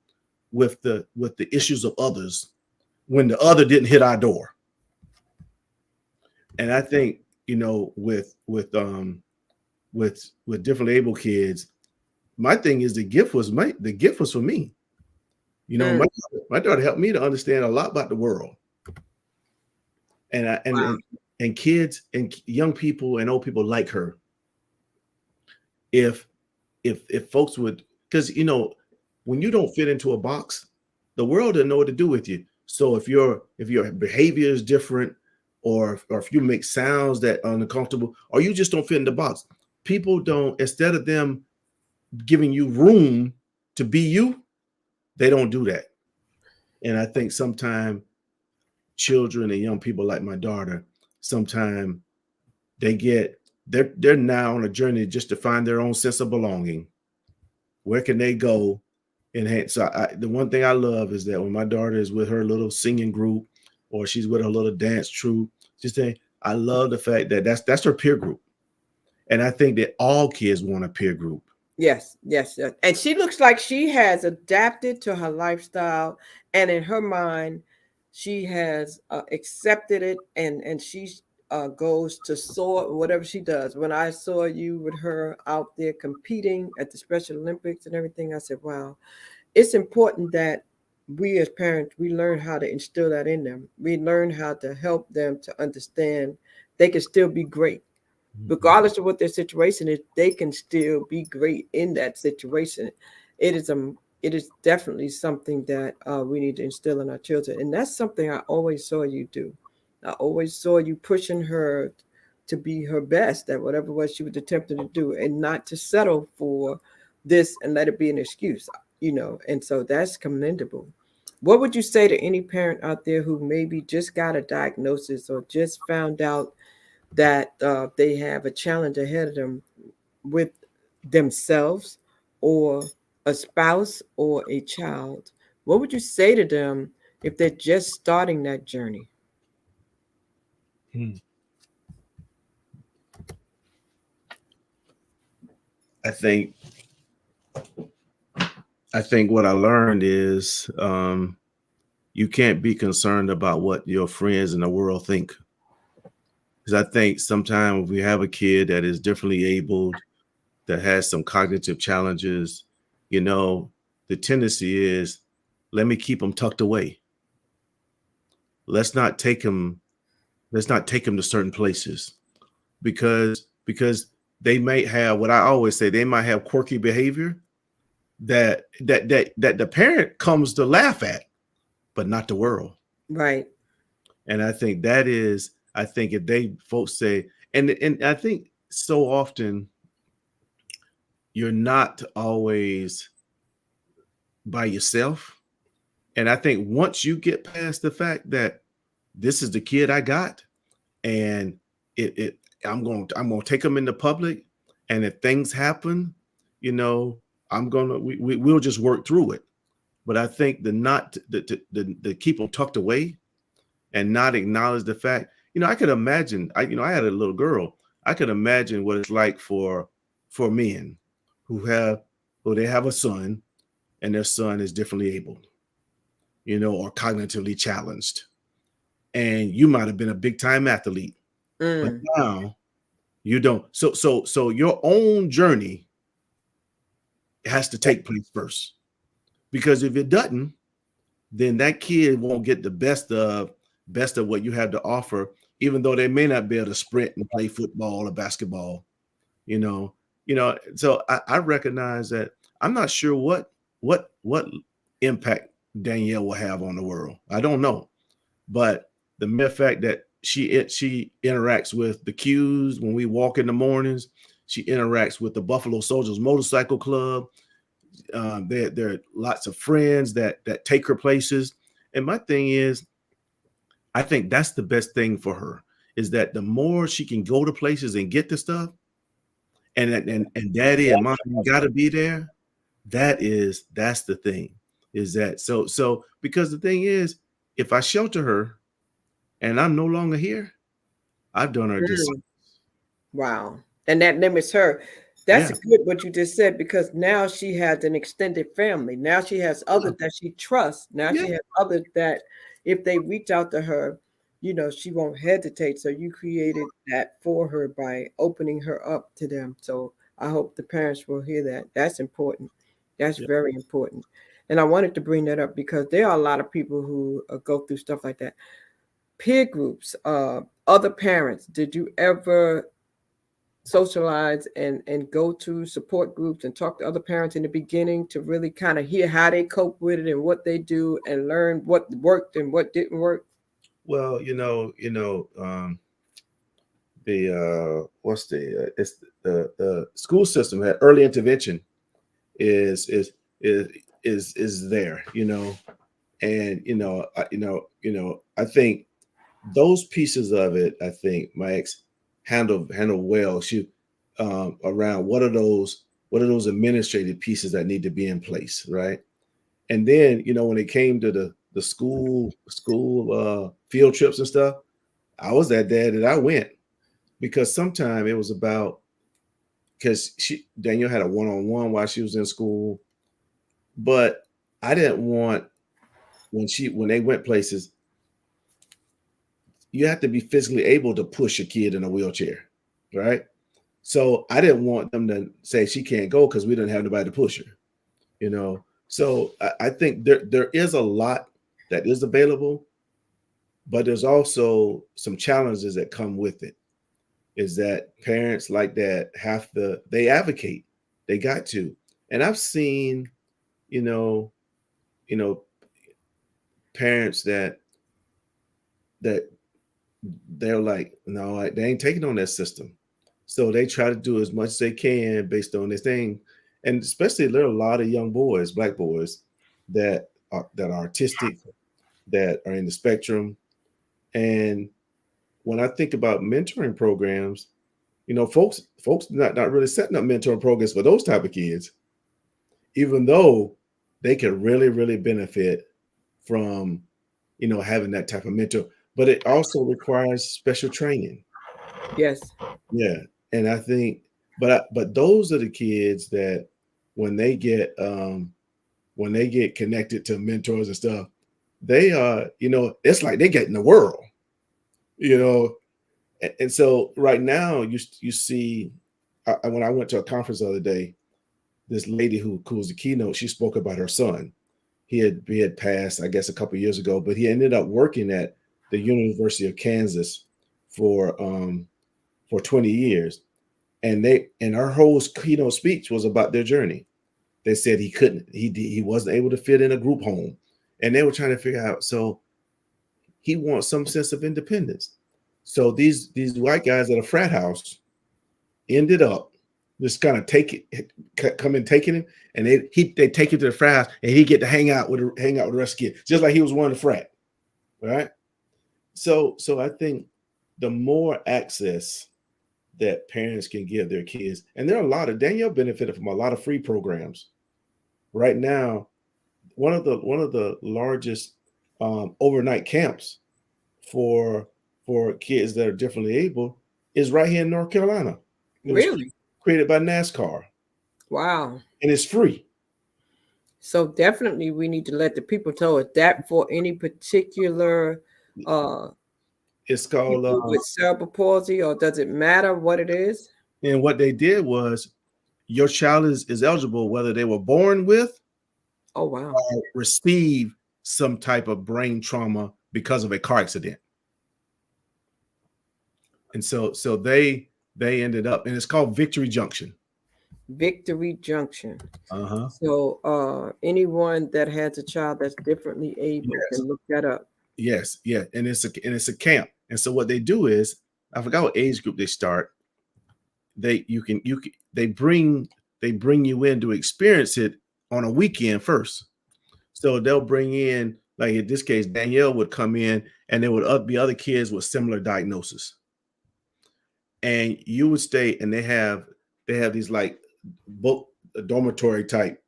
with the issues of others when the other didn't hit our door? And I think, you know, with different able kids, my thing is the gift was for me. You know, my daughter helped me to understand a lot about the world. And and kids and young people and old people like her. If folks would, because, you know, when you don't fit into a box, the world doesn't know what to do with you. So if your behavior is different, or if you make sounds that are uncomfortable, or you just don't fit in the box, people don't, instead of them giving you room to be you, they don't do that. And I think sometimes children and young people like my daughter, sometimes they're now on a journey just to find their own sense of belonging. Where can they go? And so the one thing I love is that when my daughter is with her little singing group, or she's with her little dance troupe, just say, I love the fact that that's her peer group. And I think that all kids want a peer group.
Yes. And she looks like she has adapted to her lifestyle, and in her mind, she has accepted it, and she goes to soar, whatever she does. When I saw you with her out there competing at the Special Olympics and everything, I said, wow, it's important that we as parents, we learn how to instill that in them. We learn how to help them to understand they can still be great. Regardless of what their situation is, they can still be great in that situation. It is definitely something that we need to instill in our children. And that's something I always saw you do. I always saw you pushing her to be her best at whatever it was she was attempting to do, and not to settle for this and let it be an excuse, you know. And so that's commendable. What would you say to any parent out there who maybe just got a diagnosis or just found out that they have a challenge ahead of them with themselves or a spouse or a child? What would you say to them if they're just starting that journey?
I think what I learned is you can't be concerned about what your friends in the world think. Because I think sometimes if we have a kid that is differently abled, that has some cognitive challenges, you know, the tendency is, let me keep them tucked away. Let's not take them to certain places, because they may have, what I always say, they might have quirky behavior that the parent comes to laugh at, but not the world.
Right.
And I think that is, I think if they folks say, and I think so often you're not always by yourself. And I think once you get past the fact that this is the kid I got, and I'm going to take them into public, and if things happen, you know, we'll just work through it. But I think the keep them tucked away and not acknowledge the fact, I could imagine, I had a little girl. I could imagine what it's like for men who they have a son and their son is differently abled, or cognitively challenged. And you might have been a big time athlete, but now you don't. So your own journey has to take place first, because if it doesn't, then that kid won't get the best of what you have to offer, even though they may not be able to sprint and play football or basketball. So I recognize that. I'm not sure what impact Danielle will have on the world. I don't know, but the mere fact that she interacts with the Qs when we walk in the mornings, she interacts with the Buffalo Soldiers Motorcycle Club. There are lots of friends that take her places, and my thing is, I think that's the best thing for her, is that the more she can go to places and get the stuff, and daddy and mom got to be there. That's the thing, is that so because the thing is, if I shelter her and I'm no longer here, I've done her a disservice.
Wow. And that limits her. That's good what you just said, because now she has an extended family. Now she has others that she trusts. Now she has others that if they reach out to her, she won't hesitate. So you created that for her by opening her up to them. So I hope the parents will hear that. That's important. That's very important. And I wanted to bring that up because there are a lot of people who go through stuff like that. Peer groups, other parents. Did you ever socialize and go to support groups and talk to other parents in the beginning to really kind of hear how they cope with it and what they do and learn what worked and what didn't work?
Well, it's the school system had early intervention is there, and I think those pieces of it, I think my ex handled well. She around what are those administrative pieces that need to be in place, right? And then when it came to the school field trips and stuff, I was that dad that I went, because sometimes it was about, because Danielle had a one-on-one while she was in school, but I didn't want, when they went places, you have to be physically able to push a kid in a wheelchair, right? So I didn't want them to say she can't go because we didn't have nobody to push her, So I think there is a lot that is available, but there's also some challenges that come with it. Is that parents like that they advocate, they got to, and I've seen, parents that they're like, no, they ain't taking on that system. So they try to do as much as they can based on this thing. And especially there are a lot of young boys, Black boys, that are artistic, that are in the spectrum. And when I think about mentoring programs, folks not really setting up mentoring programs for those type of kids, even though they can really, really benefit from, having that type of mentor. But it also requires special training.
Yes.
Yeah. And I think, but those are the kids that when they get connected to mentors and stuff, they are, it's like they get in the world, And so right now you see, when I went to a conference the other day, this lady who was the keynote, she spoke about her son. He had passed, I guess, a couple of years ago, but he ended up working at the University of Kansas for 20 years. And her whole keynote speech was about their journey. They said he wasn't able to fit in a group home, and they were trying to figure out. So he wants some sense of independence. So these white guys at a frat house ended up just kind of taking him, and they take him to the frat house, and he get to hang out with the rest of the kids, just like he was one of the frat, right? So I think the more access that parents can give their kids, and there are a lot of, Danielle benefited from a lot of free programs. Right now, one of the largest overnight camps for kids that are differently able is right here in North Carolina. It was
Really?
created by NASCAR,
Wow.
and it's free.
So definitely we need to let the people know, is that for any particular
It's called
people with cerebral palsy, or does it matter what it is?
and what they did was your child is eligible whether they were born with
Oh wow.
or receive some type of brain trauma because of a car accident. And so they ended up, and it's called Victory Junction.
Victory Junction.
Uh-huh.
So anyone that has a child that's differently able can look that up.
Yes, yeah. And it's a camp. And so what they do is, I forgot what age group they start. They bring you in to experience it on a weekend first. So they'll bring in, like in this case, Danielle would come in, and there would be other kids with similar diagnosis. And you would stay, and they have these like book dormitory type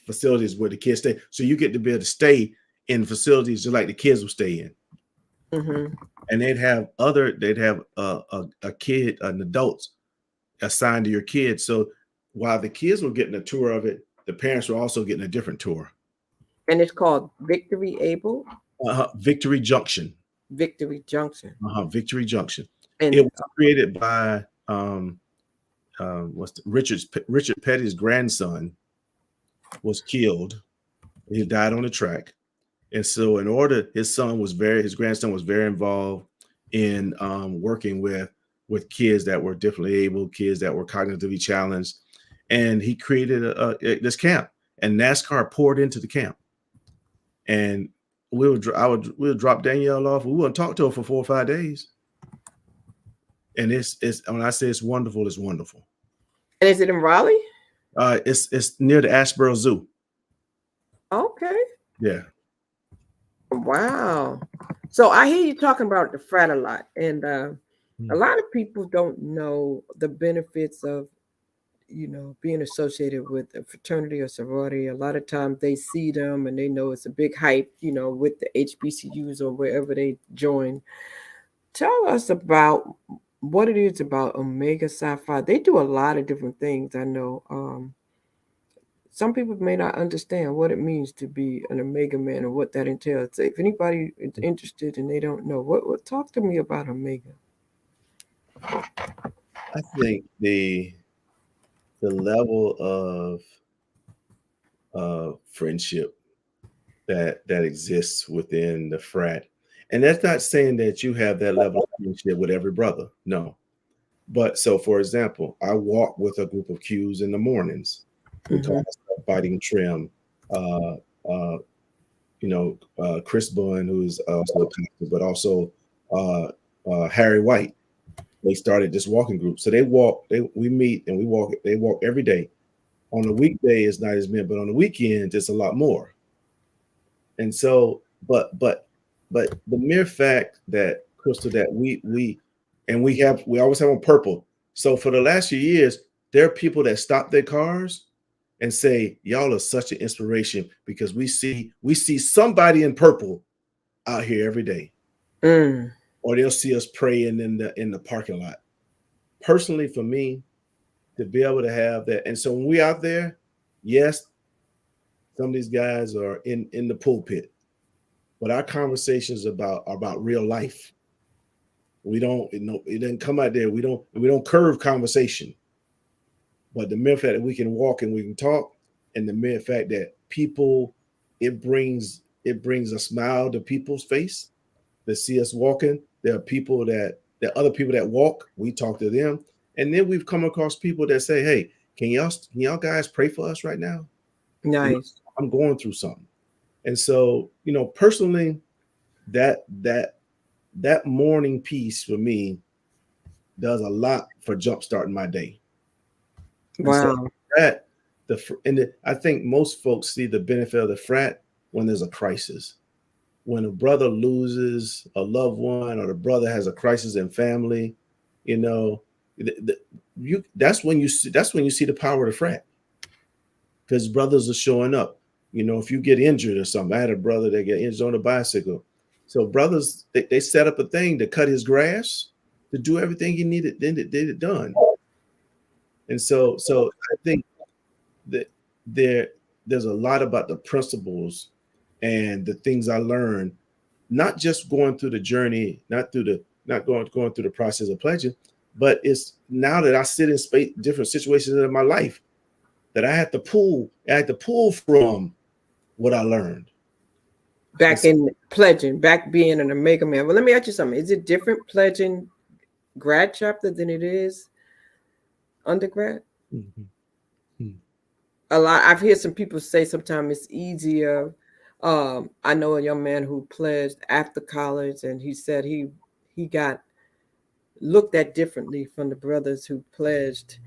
facilities where the kids stay. So you get to be able to stay in facilities just like the kids will stay in.
Mm-hmm.
And they'd have a kid, an adults assigned to your kids. So while the kids were getting a tour of it, the parents were also getting a different tour.
And it's called Victory Able?
Victory Junction.
Victory Junction.
Victory Junction.
And
it was created by Richard Petty's grandson was killed. He died on the track. And so his grandson was very involved in working with kids that were differently able, kids that were cognitively challenged. And he created this camp, and NASCAR poured into the camp. And we'll drop Danielle off. We wouldn't talk to her for 4 or 5 days. And it's when I say it's wonderful, it's wonderful.
And is it in Raleigh?
It's near the Asheboro Zoo.
Okay.
Yeah.
Wow. So I hear you talking about the frat a lot, and a lot of people don't know the benefits of, being associated with a fraternity or sorority. A lot of times they see them and they know it's a big hype, with the HBCUs or wherever they join. Tell us about what it is about Omega Psi Phi. They do a lot of different things. I know some people may not understand what it means to be an Omega man and what that entails. So if anybody is interested and they don't know, what talk to me about Omega.
I think the level of friendship that exists within the frat, and that's not saying that you have that level of friendship with every brother, no. But so, for example, I walk with a group of Qs in the mornings. We call ourselves Fighting Trim. Chris Bunn, who's also a pastor, but also Harry White. They started this walking group. So we meet and we walk. They walk every day. On the weekday, it's not as many, but on the weekends, it's a lot more. And so, but the mere fact that, Crystal, that we always have on purple. So for the last few years, there are people that stop their cars and say, y'all are such an inspiration because we see somebody in purple out here every day. Or they'll see us praying in the parking lot. Personally, for me, to be able to have that. And so when we're out there, yes, some of these guys are in the pulpit, but our conversations are about real life. We don't, it doesn't come out there. We don't curve conversation. But the mere fact that we can walk and we can talk, and the mere fact that people, it brings a smile to people's face that see us walking. There are people there are other people that walk. We talk to them, and then we've come across people that say, "Hey, can y'all guys pray for us right now?
Nice.
I'm going through something." And so, personally, that morning piece for me does a lot for jumpstarting my day.
Wow.
So I think most folks see the benefit of the frat when there's a crisis. When a brother loses a loved one, or the brother has a crisis in family, that's when you see the power of the frat, because brothers are showing up. if you get injured or something. I had a brother that got injured on a bicycle. So brothers, they set up a thing to cut his grass, to do everything he needed, then it did it done. And so I think that there's a lot about the principles and the things I learned, not just going through the journey, not going through the process of pledging, but it's now that I sit in different situations in my life that I had to pull from what I learned.
Back in pledging, back being an Omega man. Well, let me ask you something. Is it different pledging grad chapter than it is undergrad?
Mm-hmm.
A lot. I've heard some people say sometimes it's easier. I know a young man who pledged after college, and he said he got looked at differently from the brothers who pledged,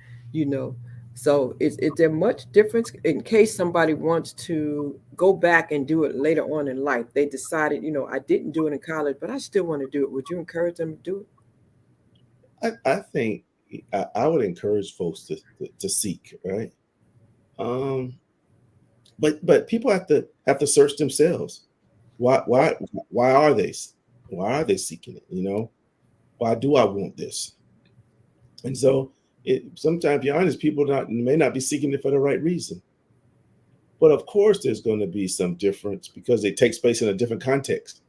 So is there much difference in case somebody wants to go back and do it later on in life? They decided, I didn't do it in college, but I still want to do it. Would you encourage them to do
it? I think I would encourage folks to seek, right? But people have to search themselves. Why are they seeking it? Why do I want this? And so sometimes, to be honest, people may not be seeking it for the right reason. But of course, there's going to be some difference because it takes place in a different context.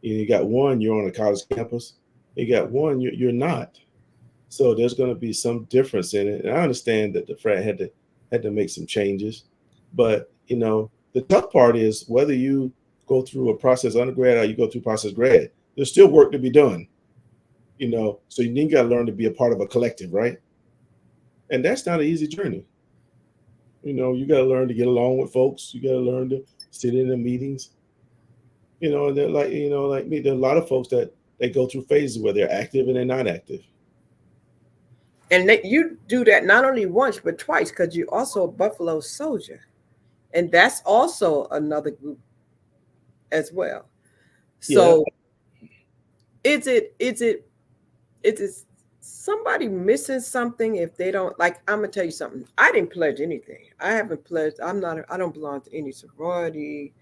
You got one, you're on a college campus. You got one, you're not. So there's going to be some difference in it. And I understand that the frat had to make some changes. But, the tough part is whether you go through a process undergrad or you go through process grad, there's still work to be done. So you got to learn to be a part of a collective, right? And that's not an easy journey. You got to learn to get along with folks. You got to learn to sit in the meetings. And they're like me, there are a lot of folks that they go through phases where they're active and they're not active.
And you do that not only once, but twice, because you're also a Buffalo Soldier. And that's also another group as well. So is it somebody missing something if they don't, like, I'm gonna tell you something. I didn't pledge anything. I haven't pledged. I don't belong to any sorority,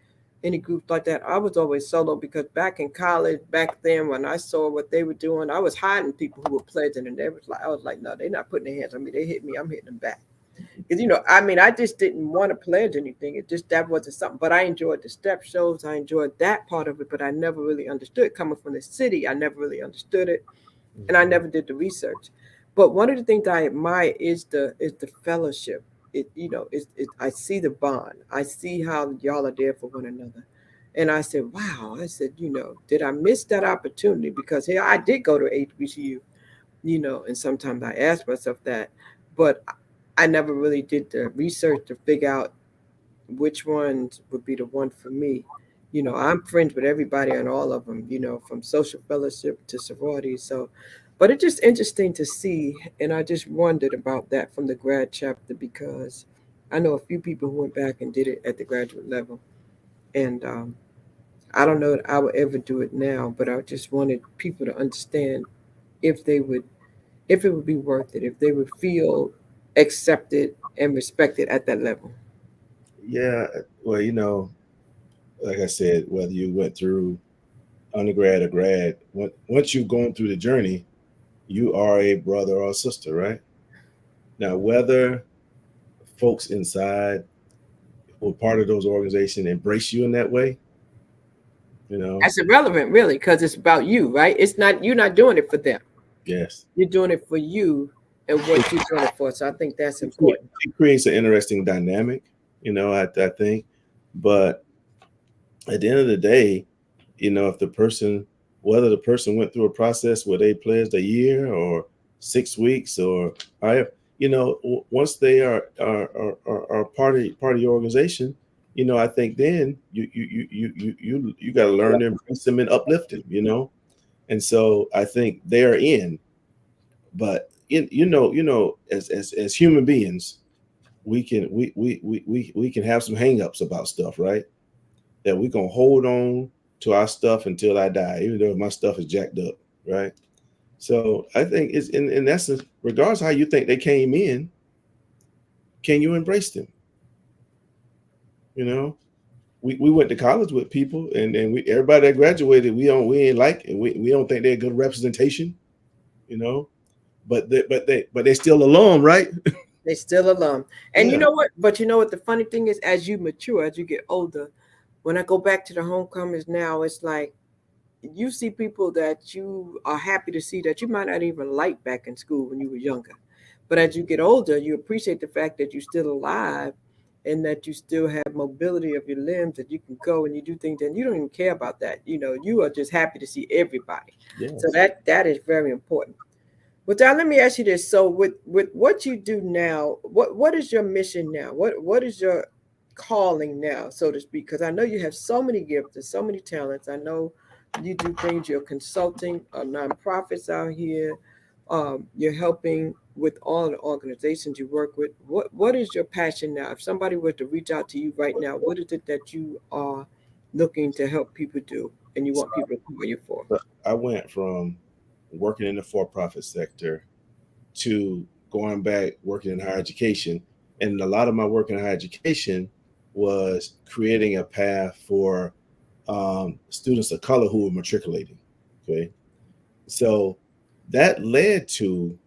any group like that. I was always solo because back in college, back then when I saw what they were doing, I was hiding people who were pledging, and I was like, no, they're not putting their hands on me. They hit me, I'm hitting them back. Because I just didn't want to pledge anything. That wasn't something. But I enjoyed the step shows. I enjoyed that part of it, but I never really understood. Coming from the city, I never really understood it, and I never did the research. But one of the things I admire is the fellowship. I see the bond. I see how y'all are there for one another. And I said, wow. I said, did I miss that opportunity? Because here I did go to HBCU, and sometimes I ask myself that, but I never really did the research to figure out which ones would be the one for me. I'm friends with everybody and all of them, from social fellowship to sorority. So, but it's just interesting to see. And I just wondered about that from the grad chapter because I know a few people who went back and did it at the graduate level. And I don't know that I would ever do it now, but I just wanted people to understand if it would be worth it, if they would feel accepted and respected at that level.
Yeah, well, like I said, whether you went through undergrad or grad, once you've gone through the journey, you are a brother or a sister, right? Now, whether folks inside who are part of those organizations embrace you in that way,
that's irrelevant, really, because it's about you, right? It's not, you're not doing it for them.
Yes,
you're doing it for you and what you're doing it for. So I think that's important.
It creates an interesting dynamic, I think. But at the end of the day, if whether the person went through a process where they pledged a year or 6 weeks or however, once they are part of your organization, I think then you got to learn to embrace them and uplift them, and so I think they are in. But as human beings, we can have some hangups about stuff, right? That we gonna hold on to our stuff until I die, even though my stuff is jacked up, right? So I think it's in essence, regardless of how you think they came in, can you embrace them? You know, we went to college with people, and everybody that graduated, we ain't like, and we don't think they're good representation. You know, but they still alum, right?
They still alum. And you
Yeah.
know what? But you know what? The funny thing is, as you mature, as you get older, when I go back to the homecomings now, it's like you see people that you are happy to see that you might not even like back in school when you were younger. But as you get older, you appreciate the fact that you're still alive and that you still have mobility of your limbs, that you can go and you do things and you don't even care about that. You know, you are just happy to see everybody. So
Yes.
that is very important. But now let me ask you this. So with what you do now, what is your mission now? What is your calling now, so to speak? Because I know you have so many gifts and so many talents. I know you do things, you're consulting nonprofits out here. You're helping with all the organizations you work with. What is your passion now? If somebody were to reach out to you right now, what is it that you are looking to help people do and you
So
want people to call you for?
I went from working in the for-profit sector to going back working in higher education, and a lot of my work in higher education was creating a path for students of color who were matriculating. Okay, so that led to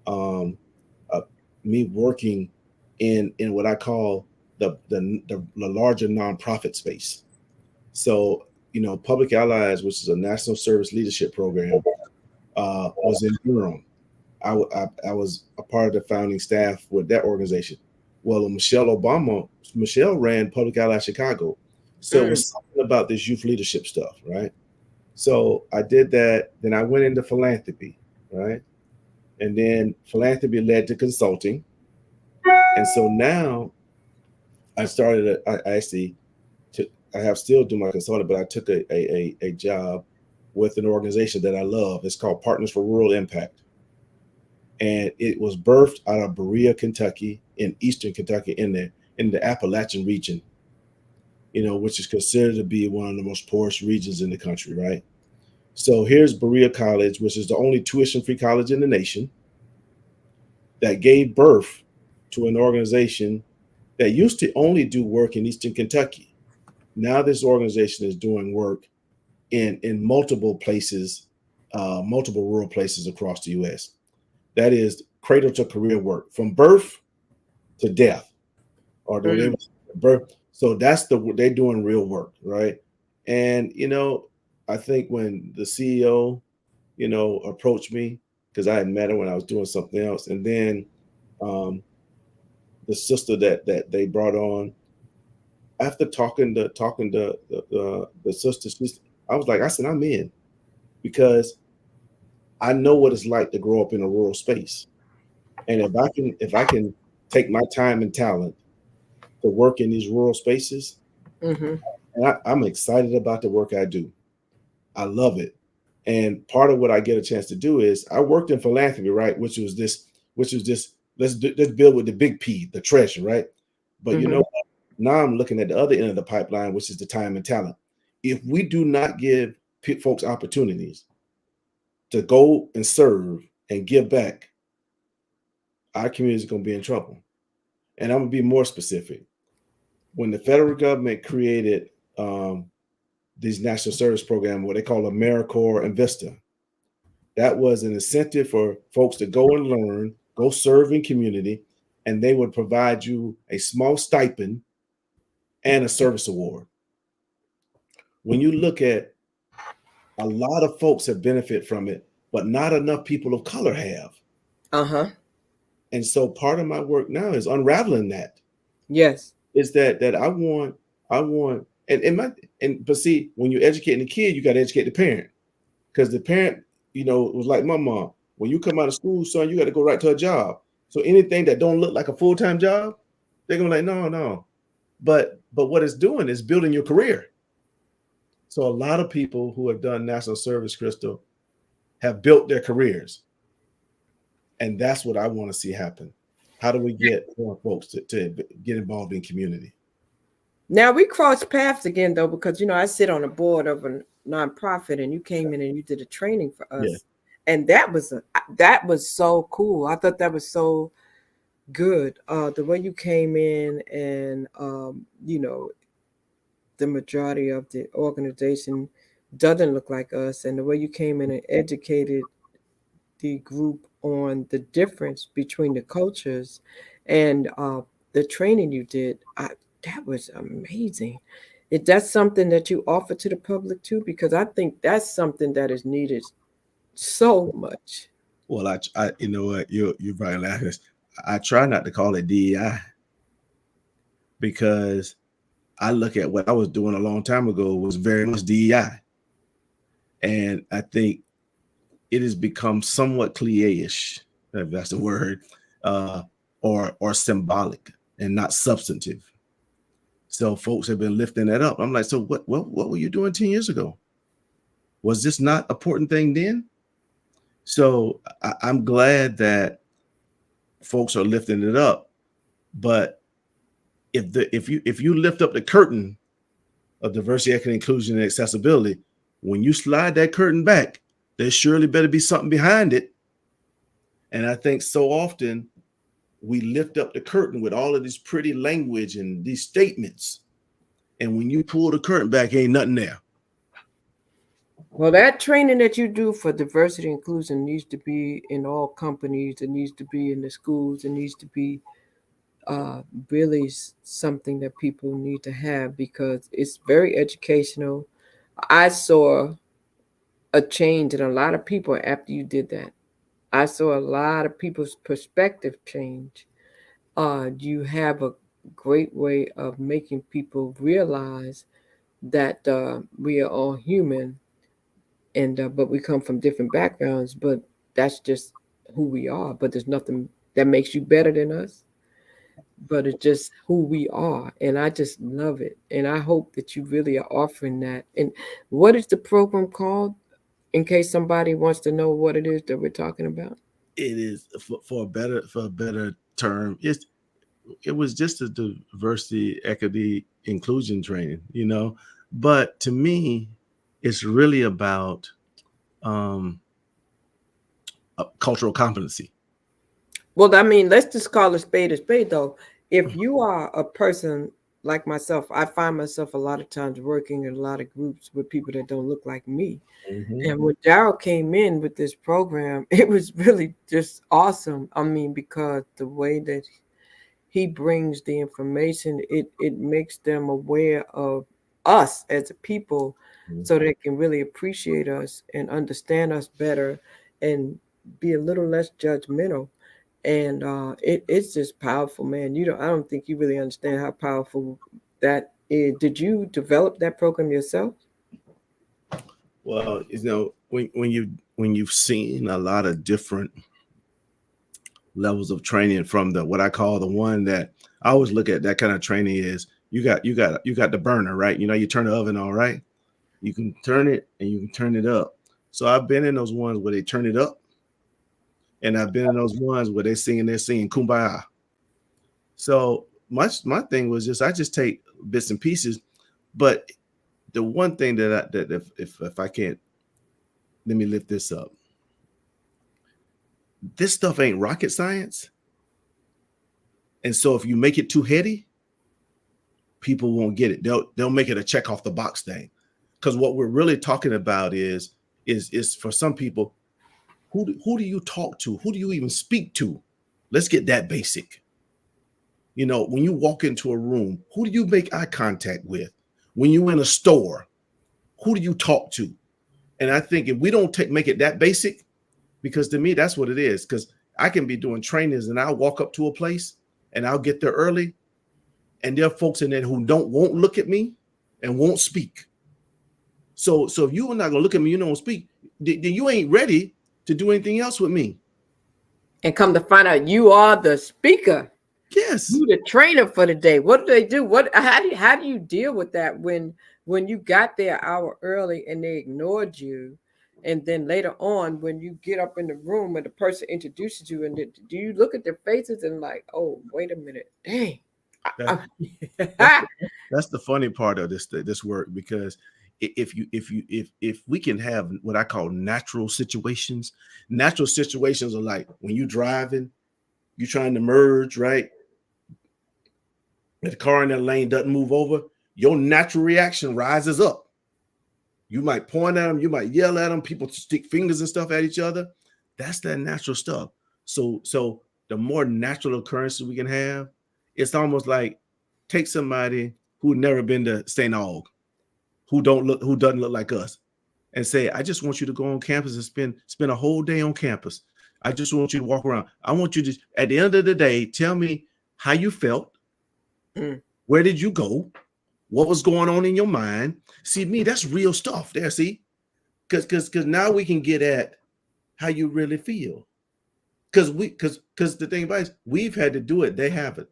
um, uh, me working in what I call the larger nonprofit space. So, Public Allies, which is a national service leadership program, was in Durham. I was a part of the founding staff with that organization. Well, Michelle ran Public Allies Chicago. So it
Mm,
was something about this youth leadership stuff, right? So I did that. Then I went into philanthropy, right? And then philanthropy led to consulting. And so now I started, I actually took, I have still do my consulting, but I took a job with an organization that I love. It's called Partners for Rural Impact. And it was birthed out of Berea, Kentucky, in eastern Kentucky, in the Appalachian region, which is considered to be one of the most poorest regions in the country, right? So here's Berea College, which is the only tuition-free college in the nation, that gave birth to an organization that used to only do work in eastern Kentucky. Now this organization is doing work in multiple places, multiple rural places across the U.S. That is cradle to career work, from birth to death, or
mm.
they birth. So they're doing real work, right? And I think when the CEO, approached me, because I had met her when I was doing something else, and then um, the sister that they brought on, after talking to the sister, I said, I'm in, because I know what it's like to grow up in a rural space, and if I can take my time and talent to work in these rural spaces,
Mm-hmm.
and I'm excited about the work I do. I love it. And part of what I get a chance to do is I worked in philanthropy, right? Which was this, let's build with the big P, the treasure, right? But
Mm-hmm.
now I'm looking at the other end of the pipeline, which is the time and talent. If we do not give folks opportunities to go and serve and give back, our community is going to be in trouble. And I'm going to be more specific. When the federal government created these national service programs, what they call AmeriCorps and Vista, that was an incentive for folks to go and learn, go serve in community, and they would provide you a small stipend and a service award. When you look at, a lot of folks have benefited from it, but not enough people of color have.
Uh-huh.
And so part of my work now is unraveling that.
Yes.
Is that I want but see, when you're educating the kid, you got to educate the parent. Because the parent, was like my mom. When you come out of school, son, you got to go right to a job. So anything that don't look like a full-time job, they're gonna be like, no, no. But what it's doing is building your career. So a lot of people who have done national service, Crystal, have built their careers. And that's what I want to see happen. How do we get more folks to get involved in community?
Now we crossed paths again though, because I sit on a board of a nonprofit and you came in and you did a training for
Yeah.
us. And that was so cool. I thought that was so good. The way you came in and the majority of the organization doesn't look like us, and the way you came in and educated the group on the difference between the cultures and the training you did, that was amazing. That's something that you offer to the public too, because I think that's something that is needed so much.
Well, you know what, you're probably laughing. I try not to call it DEI because I look at what I was doing a long time ago was very much DEI, and I think it has become somewhat cliche-ish, if that's the word, uh, or symbolic and not substantive. So folks have been lifting that up. I'm like, so what were you doing 10 years ago? Was this not an important thing then? So I'm glad that folks are lifting it up. But if you lift up the curtain of diversity, equity, inclusion, and accessibility, when you slide that curtain back, there surely better be something behind it. And I think so often we lift up the curtain with all of this pretty language and these statements. And when you pull the curtain back, ain't nothing there.
Well, that training that you do for diversity inclusion needs to be in all companies. It needs to be in the schools. It needs to be really something that people need to have because it's very educational. I saw a change in a lot of people after you did that. I saw a lot of people's perspective change. You have a great way of making people realize that we are all human, and but we come from different backgrounds. But that's just who we are. But there's nothing that makes you better than us. But it's just who we are, and I just love it. And I hope that you really are offering that. And what is the program called? In case somebody wants to know what it is that we're talking about.
It is for a better term. It was just a diversity, equity, inclusion training, you know. But to me, it's really about cultural competency.
Well, I mean, let's just call a spade though. If you are a person like myself, I find myself a lot of times working in a lot of groups with people that don't look like me.
Mm-hmm.
And when Darryl came in with this program, it was really just awesome. I mean, because the way that he brings the information, it makes them aware of us as a people so they can really appreciate us and understand us better and be a little less judgmental. And it's just powerful, man. I don't think you really understand how powerful that is. Did you develop that program yourself?
Well, you know, when you've seen a lot of different levels of training from the what I call the one that I always look at that kind of training is you got the burner, right? You know, you turn the oven on, right? You can turn it and you can turn it up. So I've been in those ones where they turn it up, and I've been in those ones where they're singing Kumbaya. So my thing was I just take bits and pieces, but the one thing that if I can't, let me lift this up. This stuff ain't rocket science. And so if you make it too heady, people won't get it. They'll make it a check off the box thing. Because what we're really talking about is for some people, who do you talk to? Who do you even speak to? Let's get that basic. You know, when you walk into a room, who do you make eye contact with? When you're in a store, who do you talk to? And I think if we don't make it that basic, because to me, that's what it is. Because I can be doing trainings and I'll walk up to a place and I'll get there early. And there are folks in there who won't look at me and won't speak. So if you are not gonna look at me, you don't speak, then you ain't ready to do anything else with me.
And come to find out, you are the speaker.
Yes.
You the trainer for the day. What do they do? How do you deal with that when you got there an hour early and they ignored you? And then later on, when you get up in the room and the person introduces you, and do you look at their faces and like, oh, wait a minute, dang.
That's the funny part of this work, because if we can have what I call natural situations are like when you're driving, you're trying to merge, right? If the car in that lane doesn't move over, your natural reaction rises up. You might point at them, you might yell at them, people stick fingers and stuff at each other. That's that natural stuff. So the more natural occurrences we can have, it's almost like take somebody who never been to St. Aug, who doesn't look like us, and say, I just want you to go on campus and spend a whole day on campus. I just want you to walk around. I want you to, at the end of the day, tell me how you felt. Where did you go? What was going on in your mind? See, me, that's real stuff there, see? Because now we can get at how you really feel. Because the thing about it is, we've had to do it, they haven't.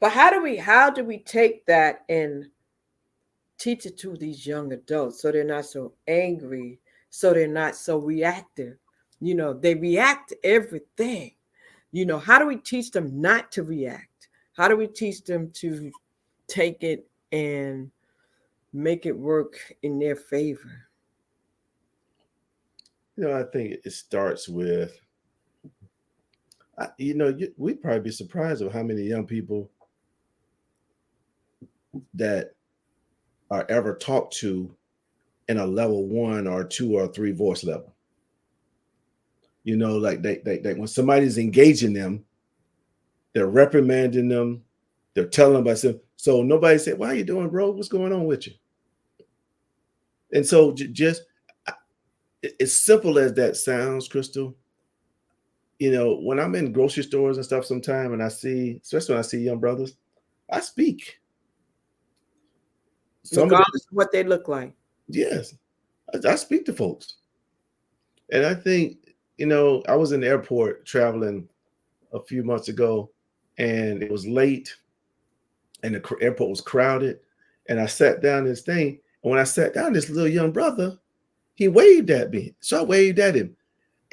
But how do we take that and teach it to these young adults so they're not so angry, so they're not so reactive? They react to everything. How do we teach them not to react? How do we teach them to take it and make it work in their favor?
I think it starts with, we'd probably be surprised of how many young people that are ever talked to in a level 1 or 2 or 3 voice level. Like they when somebody's engaging them, they're reprimanding them, they're telling them about stuff. So nobody said, "Why are you doing, bro? What's going on with you?" And so just as simple as that sounds, Crystal, when I'm in grocery stores and stuff sometime and especially when I see young brothers, I speak.
Regardless of what they look like.
Yes, I speak to folks. And I think, I was in the airport traveling a few months ago, and it was late, and the airport was crowded, and I sat down this thing, and when I sat down, this little young brother, he waved at me. So I waved at him.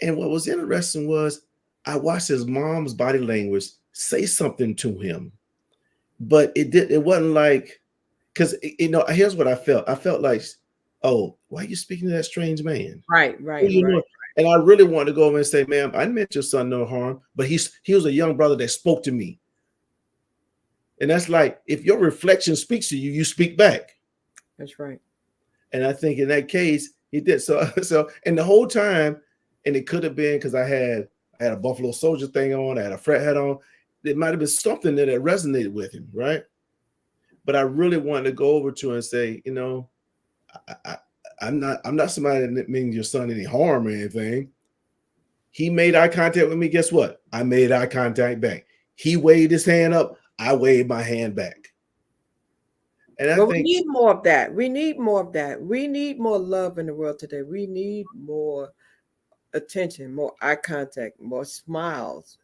And what was interesting was I watched his mom's body language say something to him. But it wasn't like, because, here's what I felt. I felt like, oh, why are you speaking to that strange man?
Right.
And I really wanted to go over and say, ma'am, I didn't mean your son no harm, but he was a young brother that spoke to me. And that's like, if your reflection speaks to you, you speak back.
That's right.
And I think in that case, he did. So and the whole time, and it could have been because I had a Buffalo Soldier thing on, I had a fret hat on. It might have been something that had resonated with him, right? But I really wanted to go over to him and say, I'm not somebody that means your son any harm or anything. He made eye contact with me. Guess what? I made eye contact back. He waved his hand up. I waved my hand back. And I think
we need more of that. We need more of that. We need more love in the world today. We need more attention, more eye contact, more smiles,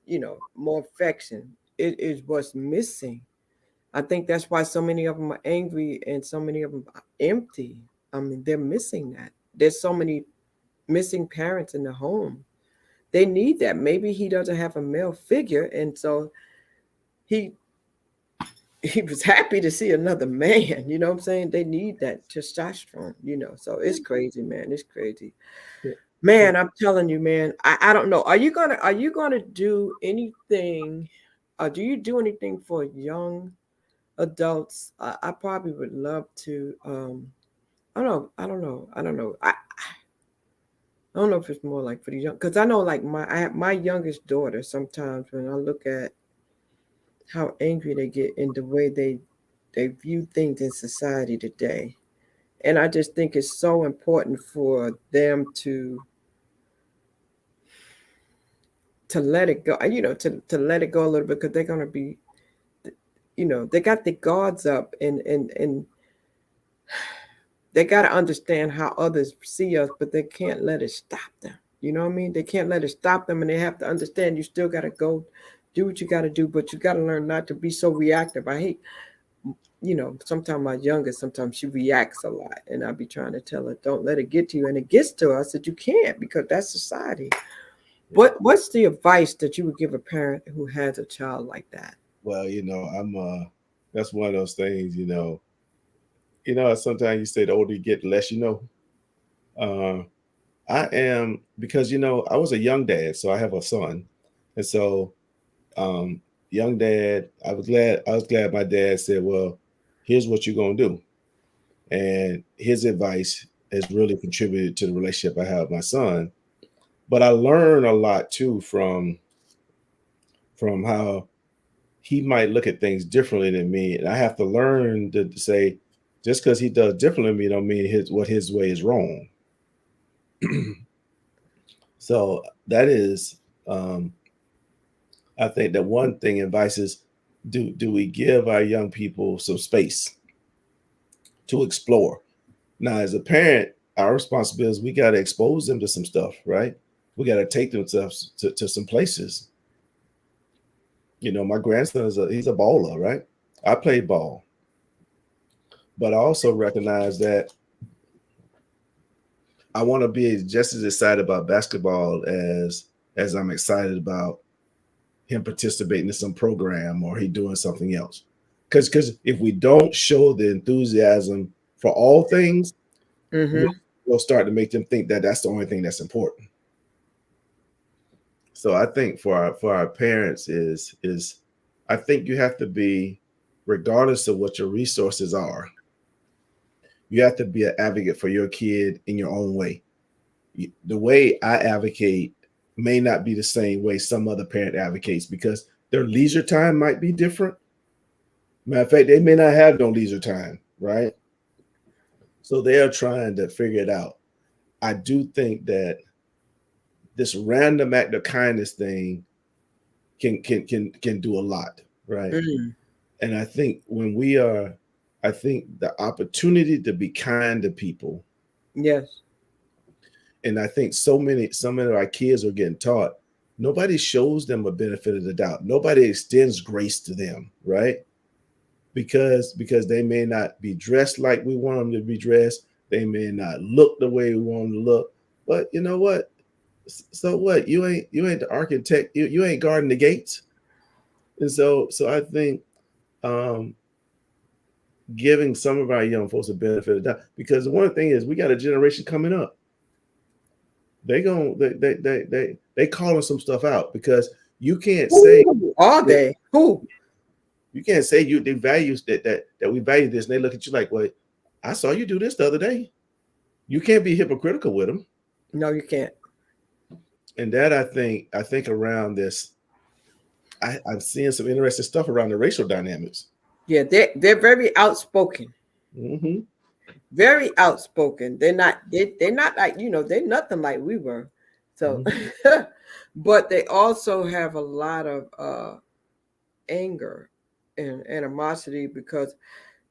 more affection. It is what's missing. I think that's why so many of them are angry and so many of them are empty. I mean, they're missing that. There's so many missing parents in the home. They need that. Maybe he doesn't have a male figure, and so he was happy to see another man. You know what I'm saying? They need that testosterone. So it's crazy, man. It's crazy.
Yeah.
Man, I'm telling you, man. I don't know. Are you gonna do anything? Do you do anything for young adults? I probably would love to. I don't know. I don't know if it's more like for the young, because I know like my youngest daughter, sometimes when I look at how angry they get in the way they view things in society today, and I just think it's so important for them to let it go, to let it go a little bit, because they're going to be, they got the guards up, and they got to understand how others see us, but they can't let it stop them. You know what I mean? They can't let it stop them, and they have to understand you still got to go do what you got to do, but you got to learn not to be so reactive. I hate, sometimes my youngest, sometimes she reacts a lot, and I'll be trying to tell her, don't let it get to you, and it gets to us that you can't, because that's society. What's the advice that you would give a parent who has a child like that?
Well, that's one of those things, sometimes you say the older you get, the less you know. I am, because, I was a young dad, so I have a son. And so young dad. I was glad my dad said, well, here's what you're gonna do. And his advice has really contributed to the relationship I have with my son. But I learned a lot too from how he might look at things differently than me. And I have to learn to say, just because he does differently than me don't mean his way is wrong. So that is, I think that one thing advice is, do we give our young people some space to explore? Now, as a parent, our responsibility is we got to expose them to some stuff, right? We got to take them to some places. You know, my grandson he's a baller, right? I played ball, but I also recognize that I want to be just as excited about basketball as I'm excited about him participating in some program or he doing something else. Because if we don't show the enthusiasm for all things, we'll start to make them think that that's the only thing that's important. So I think for our parents is I think you have to be, regardless of what your resources are, you have to be an advocate for your kid in your own way. The way I advocate may not be the same way some other parent advocates because their leisure time might be different. Matter of fact, they may not have no leisure time, right? So they are trying to figure it out. I do think that this random act of kindness thing can do a lot, right? And I think I think the opportunity to be kind to people.
Yes.
And I think some of our kids are getting taught, nobody shows them a benefit of the doubt. Nobody extends grace to them, right? Because they may not be dressed like we want them to be dressed. They may not look the way we want them to look. But you know what? So what? You ain't the architect. You ain't guarding the gates. And so I think giving some of our young folks a benefit of the doubt, because the one thing is we got a generation coming up. They calling some stuff out because you can't say
are they who
you can't say they values that we value this, and they look at you like, well, I saw you do this the other day. You can't be hypocritical with them.
No, you can't.
And that I think around this, I'm seeing some interesting stuff around the racial dynamics.
Yeah, they're very outspoken.
Mm-hmm.
Very outspoken. They're not like, they're nothing like we were. So but they also have a lot of anger and animosity because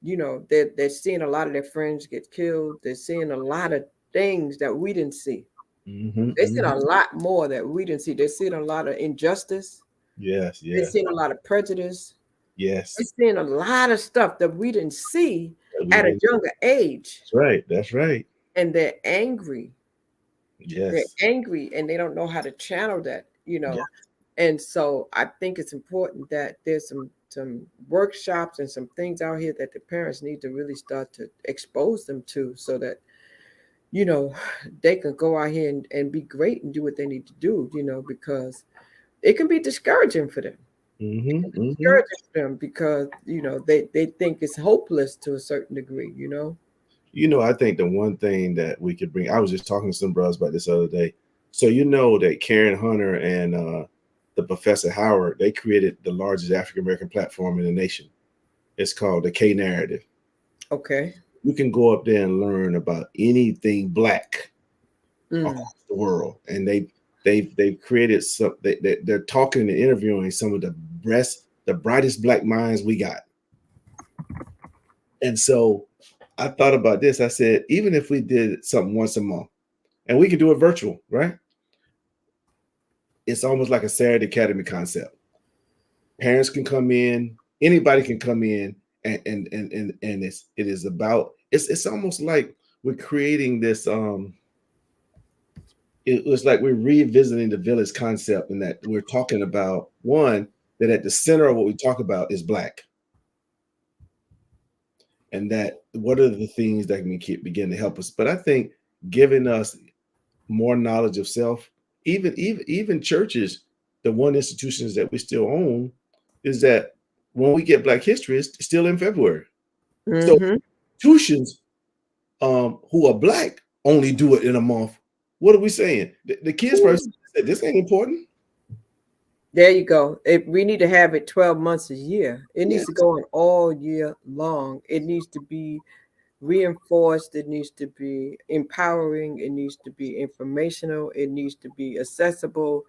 they're seeing a lot of their friends get killed. They're seeing a lot of things that we didn't see. They're seeing a lot more that we didn't see. They're seeing a lot of injustice.
Yes.
They're seeing a lot of prejudice.
Yes.
They're seeing a lot of stuff that we didn't see at a younger age.
That's right.
And they're angry.
Yes.
They're angry and they don't know how to channel that, Yes. And so I think it's important that there's some workshops and some things out here that the parents need to really start to expose them to so that, they can go out here and be great and do what they need to do, because it can be discouraging for them. Discouraging for them because, they think it's hopeless to a certain degree,
I think the one thing that we could bring, I was just talking to some brothers about this other day. So that Karen Hunter and the Professor Howard, they created the largest African-American platform in the nation. It's called the K Narrative.
Okay.
You can go up there and learn about anything Black across the world. And they've created some, they're talking and interviewing some of the brightest Black minds we got. And so I thought about this. I said, even if we did something once a month, and we could do it virtual, right? It's almost like a Saturday Academy concept. Parents can come in, anybody can come in, and it's almost like we're creating this. It was like we're revisiting the village concept, and that we're talking about one, that at the center of what we talk about is Black. And that what are the things that can begin to help us? But I think giving us more knowledge of self, even churches, the one institutions that we still own, is that when we get Black History, it's still in February. So
Mm-hmm.
institutions who are Black only do it in a month. What are we saying? The kids person said this ain't important.
There you go. We need to have it 12 months a year. It needs
Yes.
to go on all year long. It needs to be reinforced. It needs to be empowering. It needs to be informational. It needs to be accessible.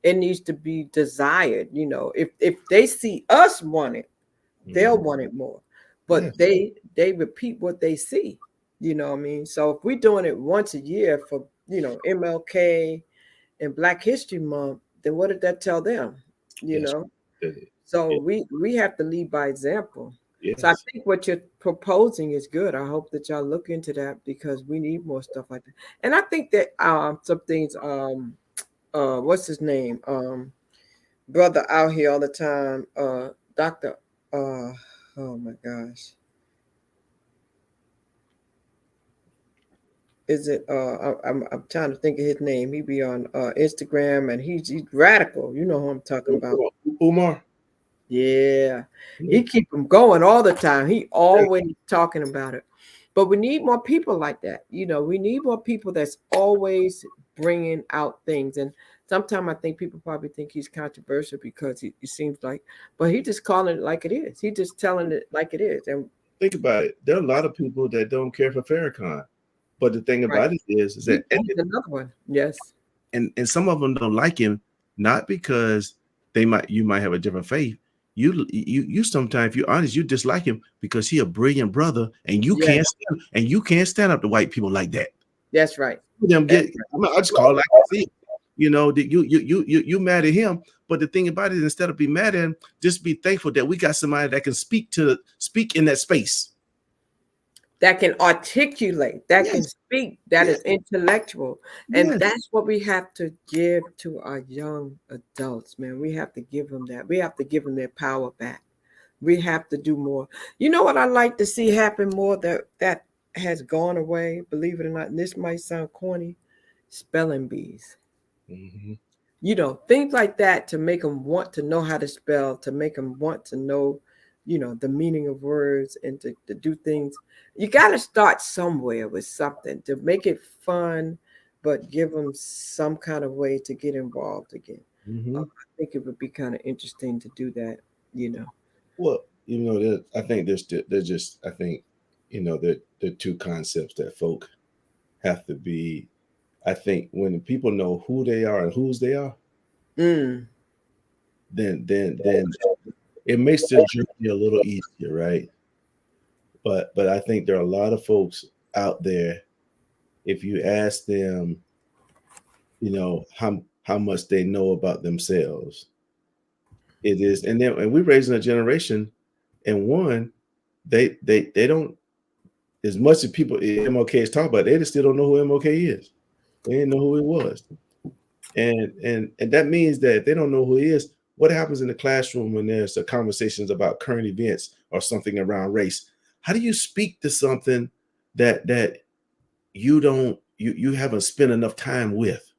It needs to be desired. If they see us want it, they'll want it more. But
Yes.
they repeat what they see. You know what I mean? So if we're doing it once a year for MLK and Black History Month, then what did that tell them? You
Yes.
know?
Yes.
So we have to lead by example. So I
Yes.
think what you're proposing is good. I hope that y'all look into that because we need more stuff like that. And I think that some things what's his name? Brother out here all the time, Dr. Oh my gosh. Is it I'm trying to think of his name. He be on Instagram and he's radical. You know who I'm talking about.
Umar.
Yeah, he keep them going all the time. He always talking about it. But we need more people like that. We need more people that's always bringing out things. And sometimes I think people probably think he's controversial because he seems like, but he just calling it like it is. He just telling it like it is. And
Think about it. There are a lot of people that don't care for Farrakhan. But the thing
right,
about it is that
he's another one. Yes,
and some of them don't like him, not because you might have a different faith. You sometimes, if you're honest, you dislike him because he a brilliant brother, and you
yes,
can't stand up to white people like that.
that's right.
Them get, I just call it like I see it. That you mad at him, but the thing about it is, instead of be mad at him, just be thankful that we got somebody that can speak in that space,
that can articulate, that can
yes,
speak, that
yes,
is intellectual. And
yes.
that's what we have to give to our young adults, man. We have to give them that. We have to give them their power back. We have to do more. You know what I like to see happen more that has gone away, believe it or not, and this might sound corny, spelling bees.
Mm-hmm.
Things like that to make them want to know how to spell, to make them want to know, the meaning of words and to do things. You got to start somewhere with something to make it fun, but give them some kind of way to get involved again.
Mm-hmm.
I think it would be kind of interesting to do that.
Well, I think there's just, I think, the two concepts that folk have to be. I think when people know who they are and whose they are,
Mm.
then it makes the journey a little easier, right? But I think there are a lot of folks out there. If you ask them, how much they know about themselves, it is, and we're raising a generation, and one, they don't, as much as people MLK is talking about, they just still don't know who MLK is. They didn't know who he was. And that means that if they don't know who he is, what happens in the classroom when there's conversations about current events or something around race? How do you speak to something that you haven't spent enough time with?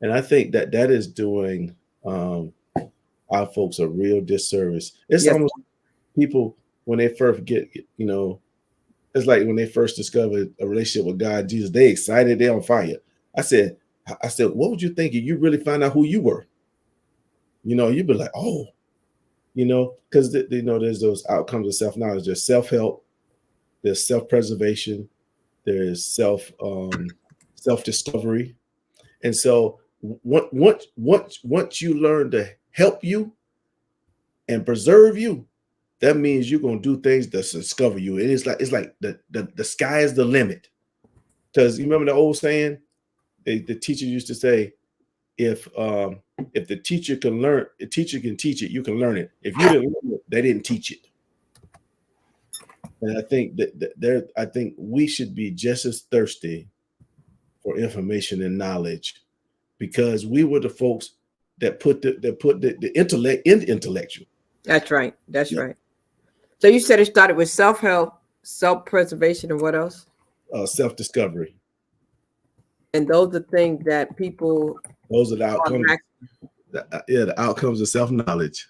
And I think that is doing our folks a real disservice. It's
Yes.
almost people when they first get, it's like when they first discovered a relationship with God, Jesus, they excited, they on fire. I said, what would you think if you really find out who you were? You'd be like, oh, because there's those outcomes of self-knowledge. There's self-help, there's self-preservation, there's self-discovery. And so once you learn to help you and preserve you, that means you're gonna do things to discover you. It's like the sky is the limit. Because you remember the old saying, the teacher used to say, if the teacher can learn, the teacher can teach it, you can learn it. If you didn't learn it, they didn't teach it. And I think I think we should be just as thirsty for information and knowledge, because we were the folks that put the intellect in the intellectual.
That's right. That's
Yeah.
right. So you said it started with self-help, self-preservation, and what else?
Self-discovery.
And those are things that people
Those are the outcomes. the outcomes of self-knowledge.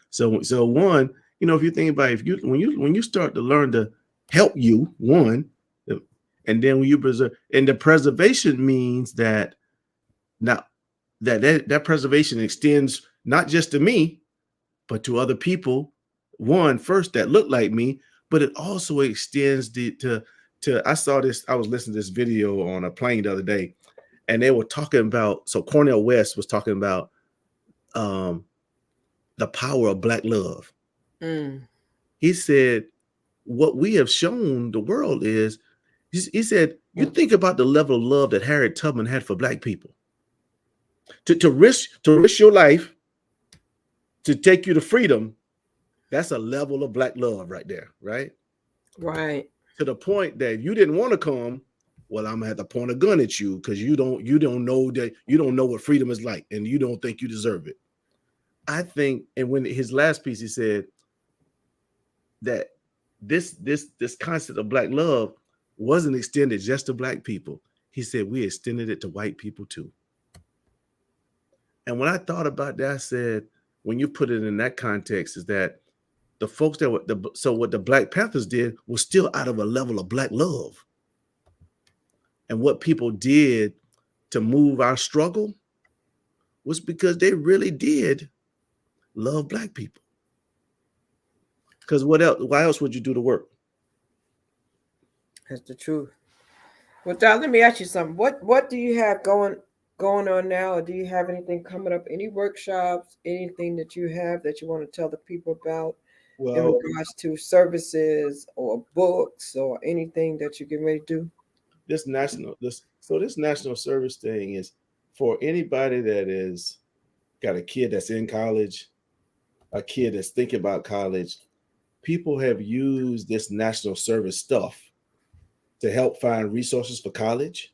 So one, if you think about it, when you start to learn to help you, one, and then when you preserve, and the preservation means that now that preservation extends not just to me, but to other people. One, first, that look like me, but it also extends to I saw this. I was listening to this video on a plane the other day, and they were talking about. So Cornel West was talking about the power of Black love. He said, what we have shown the world is, he said, you think about the level of love that Harriet Tubman had for Black people. To risk your life to take you to freedom, that's a level of Black love right there, right?
Right.
To the point that you didn't want to come, well, I'm gonna have to point a gun at you because you don't know what freedom is like, and you don't think you deserve it. I think, and when his last piece, he said that this concept of Black love wasn't extended just to Black people. He said we extended it to white people too. And when I thought about that, I said, when you put it in that context, is that the folks that what the Black Panthers did was still out of a level of Black love. And what people did to move our struggle was because they really did love Black people. Because why else would you do the work?
That's the truth. Well, Don, let me ask you something. What do you have going on now? Or do you have anything coming up? Any workshops? Anything that you have that you want to tell the people about in regards to services or books or anything that you get ready to do?
This national service thing is for anybody that is got a kid that's in college, a kid that's thinking about college. People have used this national service stuff to help find resources for college,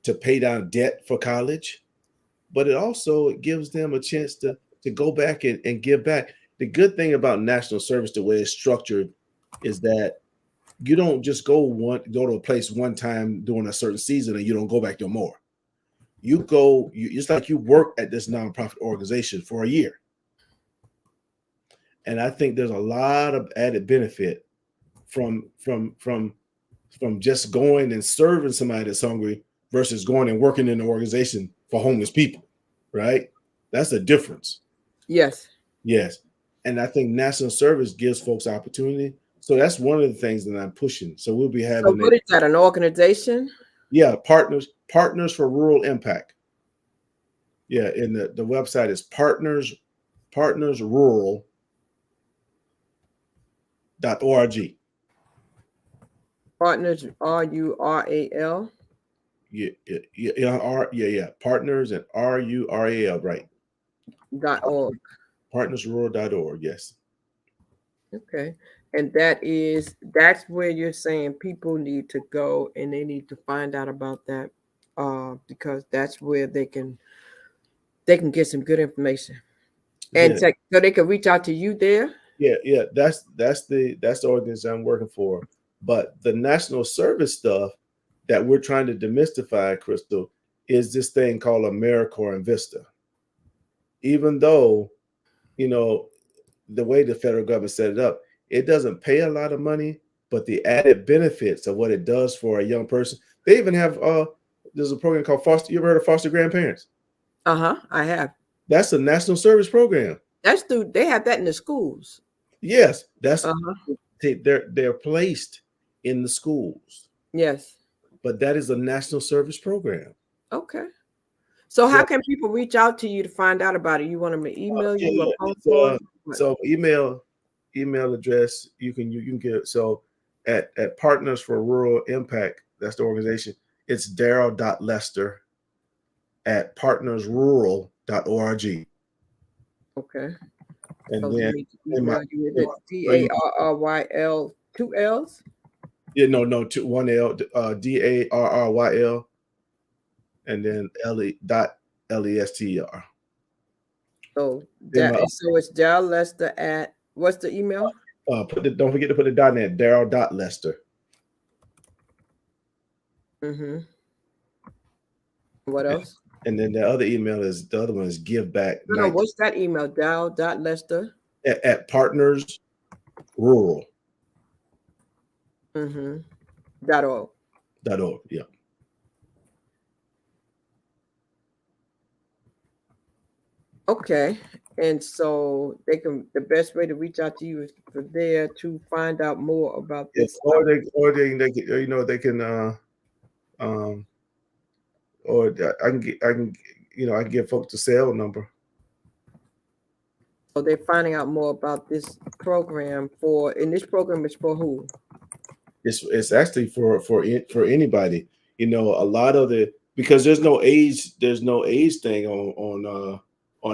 to pay down debt for college, but it gives them a chance to go back and give back. The good thing about national service, the way it's structured, is that you don't just go to a place one time during a certain season and you don't go back no more. It's like you work at this nonprofit organization for a year. And I think there's a lot of added benefit from just going and serving somebody that's hungry versus going and working in an organization for homeless people, right? That's a difference.
Yes.
And I think national service gives folks opportunity. So that's one of the things that I'm pushing. So we'll be having.
So what is that, an organization?
Yeah, Partners for Rural Impact. Yeah, and the website is partnersrural.org.
Partners, RURAL.
Yeah. Partners and RURAL, right?
.org.
Partnersrural.org, yes.
Okay. And that's where you're saying people need to go and they need to find out about that, because that's where they can get some good information. And so they can reach out to you there.
Yeah. That's the organization I'm working for. But the national service stuff that we're trying to demystify, Crystal, is this thing called AmeriCorps and Vista. Even though, the way the federal government set it up, it doesn't pay a lot of money, but the added benefits of what it does for a young person. They even have there's a program called Foster. You ever heard of Foster Grandparents?
I have.
That's a national service program.
They have that in the schools.
Yes, that's they're placed in the schools.
Yes,
but that is a national service program.
Okay. So how can people reach out to you to find out about it? You want them to email you or phone call?
So email address you can get. So at Partners for Rural Impact, that's the organization. It's Darryl.Lester at partnersrural.org.
Okay.
And
so
then
DARRYL, 2 L's?
Yeah, no, one L, DARRYL, and then LESTER.
So it's Darryl Lester at, what's the email?
Don't forget to put the .net, Darryl.Lester.
Mm-hmm. What else?
And then the other one is give back
No, what's that email? Darryl.Lester
at Partners Rural.
.org.
.org. Yeah.
Okay. And so the best way to reach out to you is for there to find out more about this.
Or they can or I can give folks the cell number.
So they're finding out more about this program and this program is for who?
It's actually for anybody. A lot of because there's no age thing on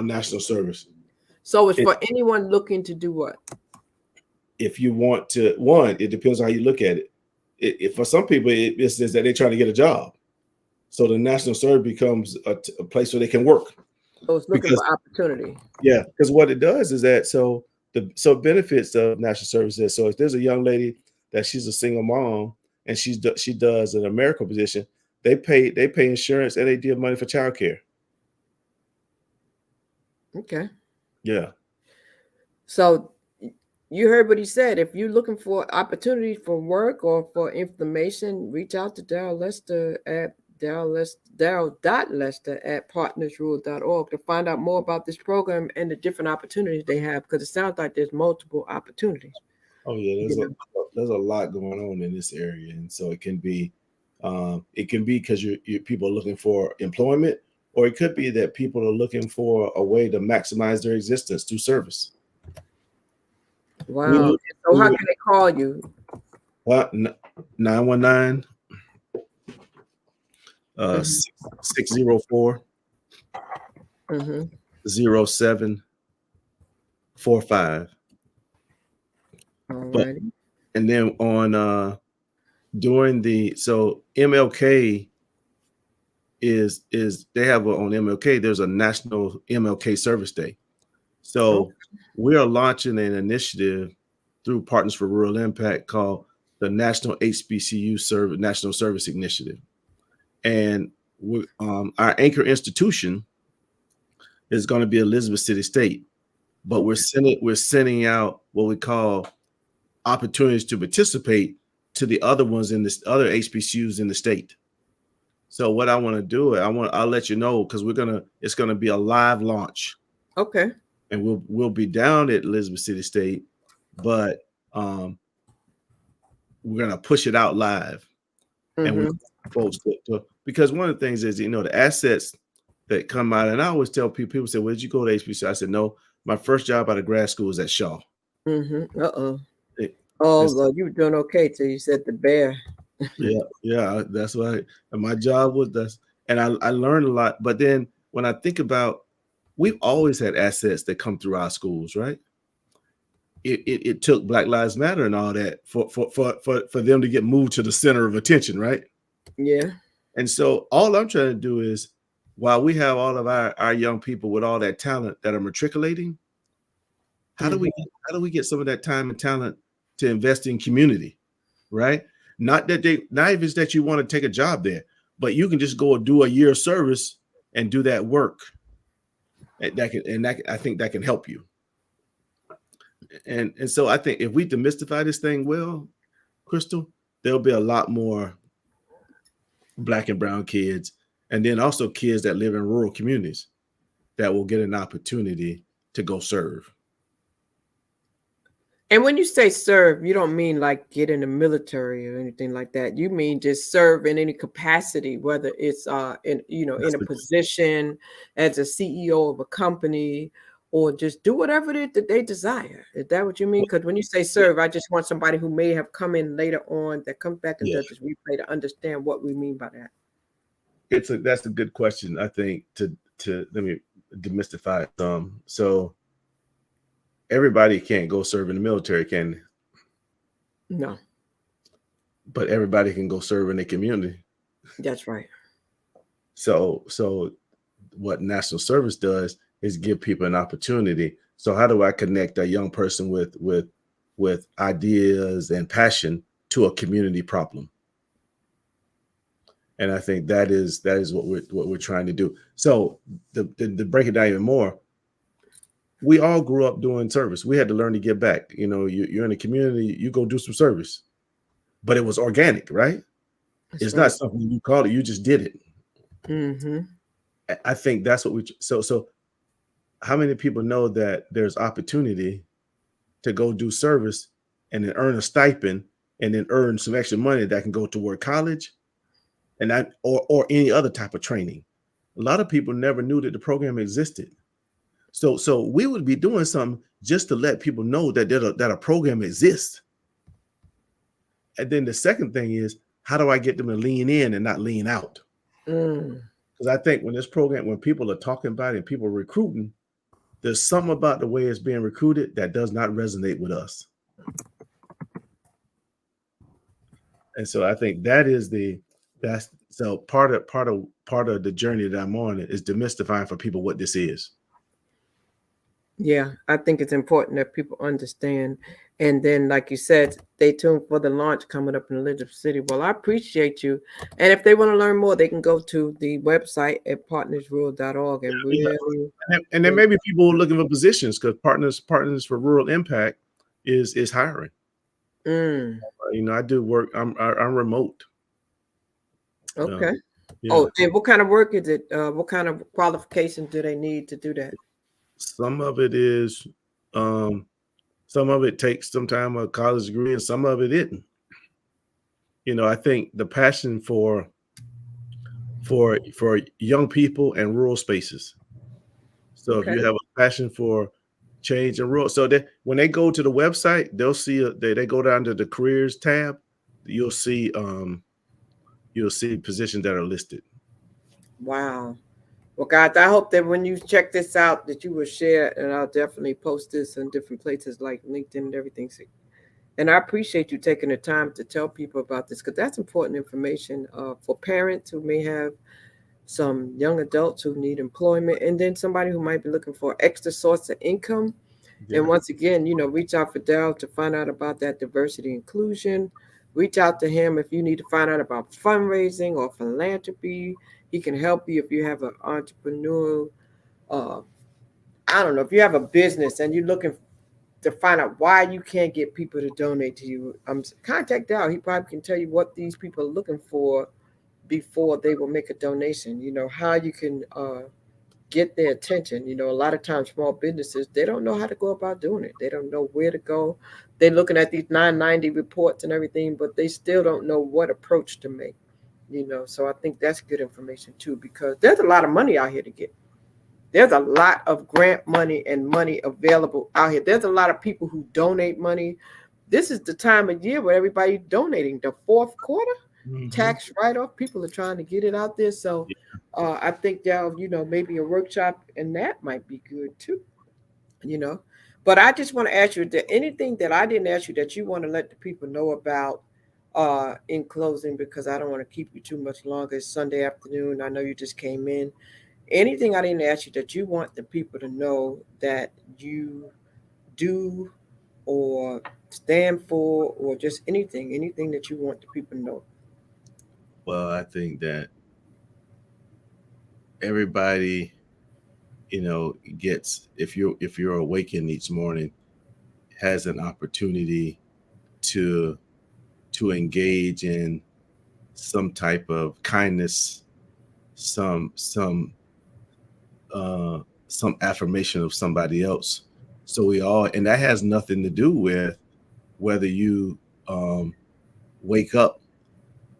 national service.
So it's for anyone looking to do what?
If you want to, it depends on how you look at it. For some people, it says that they're trying to get a job. So the national service becomes a place where they can work.
So it's looking for opportunity.
Yeah, because what it does is that the benefits of national services. So if there's a young lady that she's a single mom and she does an American position, they pay insurance and they give money for childcare.
Okay.
Yeah.
So you heard what he said. If you're looking for opportunities for work or for information, reach out to Darryl Lester at Darryl.Lester at partnersrural.org to find out more about this program and the different opportunities they have, because it sounds like there's multiple opportunities.
Oh yeah, there's a lot going on in this area, and so it can be because people are looking for employment, or it could be that people are looking for a way to maximize their existence through service.
Wow. So how can they call you?
What? 919 604 0745. But and then on during MLK is they have on MLK, there's a national MLK service day. So we are launching an initiative through Partners for Rural Impact called the National HBCU National Service Initiative. And our anchor institution is going to be Elizabeth City State, but we're sending out what we call opportunities to participate to the other ones in this other HBCUs in the state. So what I want to do, I'll let you know, because it's gonna be a live launch.
Okay.
And we'll be down at Elizabeth City State, but we're gonna push it out live. And we folks because one of the things is, the assets that come out, and I always tell people say, "Well, did you go to HBCU?" I said, "No, my first job out of grad school was at Shaw."
Oh Lord, you were doing okay till you said the bear.
Yeah, that's why. And my job was that, and I learned a lot. But then when I think about, we've always had assets that come through our schools, right? It took Black Lives Matter and all that for them to get moved to the center of attention, right?
Yeah.
And so all I'm trying to do is, while we have all of our young people with all that talent that are matriculating, how do we get some of that time and talent to invest in community, right? Not even that you want to take a job there, but you can just go and do a year of service and do that work. I think that can help you. And so I think if we demystify this thing well, Crystal, there'll be a lot more Black and brown kids, and then also kids that live in rural communities that will get an opportunity to go serve.
And when you say serve, you don't mean like get in the military or anything like that. You mean just serve in any capacity, whether it's in a position as a CEO of a company, or just do whatever it is that they desire. Is that what you mean? Because when you say serve, I just want somebody who may have come in later on that comes back and does this replay to understand what we mean by that.
That's a good question. I think to let me demystify it. So everybody can't go serve in the military, can they?
No.
But everybody can go serve in the community. That's
right.
So what national service does is give people an opportunity. So how do I connect a young person with ideas and passion to a community problem? And I think that is what we're trying to do. So to break it down even more, we all grew up doing service. We had to learn to give back. You know, you're in a community, you go do some service, but it was organic, right?
That's
It's
right.
not something you called it, you just did it.
Mm-hmm.
I think that's what so how many people know that there's opportunity to go do service and then earn a stipend and then earn some extra money that can go toward college and that or any other type of training? A lot of people never knew that the program existed. So we would be doing something just to let people know that that a program exists. And then the second thing is, how do I get them to lean in and not lean out? Because I think when people are talking about it and people are recruiting, there's something about the way it's being recruited that does not resonate with us. And so I think that's part of the journey that I'm on is demystifying for people what this is.
Yeah, I think it's important that people understand. And then, like you said, stay tuned for the launch coming up in Elizabeth City. Well, I appreciate you. And if they want to learn more, they can go to the website at partnersrural.org and really.
And there may be people looking for positions because Partners for Rural Impact is hiring. You know, I do work. I'm remote.
Okay.
Yeah.
Oh, and what kind of work is it? What kind of qualifications do they need to do that?
Some of it is, some of it takes some time, a college degree, and some of it isn't. You know, I think the passion for young people and rural spaces. So if you have a passion for change in rural, so that when they go to the website, they'll see they go down to the careers tab. You'll see positions that are listed.
Wow. Well, guys, I hope that when you check this out, that you will share, and I'll definitely post this in different places like LinkedIn and everything. And I appreciate you taking the time to tell people about this because that's important information for parents who may have some young adults who need employment, and then somebody who might be looking for extra source of income. Yeah. And once again, you know, reach out for Darryl to find out about that diversity inclusion. Reach out to him if you need to find out about fundraising or philanthropy. He can help you if you have an entrepreneurial, I don't know, if you have a business and you're looking to find out why you can't get people to donate to you. Contact Darryl. He probably can tell you what these people are looking for before they will make a donation. You know, how you can get their attention. You know, a lot of times small businesses, they don't know how to go about doing it. They don't know where to go. They're looking at these 990 reports and everything, but they still don't know what approach to make. You know, so I think that's good information too, because there's a lot of money out here to get. There's a lot of grant money and money available out here. There's a lot of people who donate money. This is the time of year where everybody's donating. The fourth quarter, tax write-off, people are trying to get it out there. So I think, you know, maybe a workshop and that might be good too, you know. But I just want to ask you, is there anything that I didn't ask you that you want to let the people know about in closing, because I don't want to keep you too much longer. It's Sunday afternoon. I know you just came in. Anything I didn't ask you that you want the people to know that you do or stand for, or just anything that you want the people to know?
Well, I think that everybody, you know, gets, if you're awakened each morning, has an opportunity to engage in some type of kindness, some affirmation of somebody else. So we all, and that has nothing to do with whether you wake up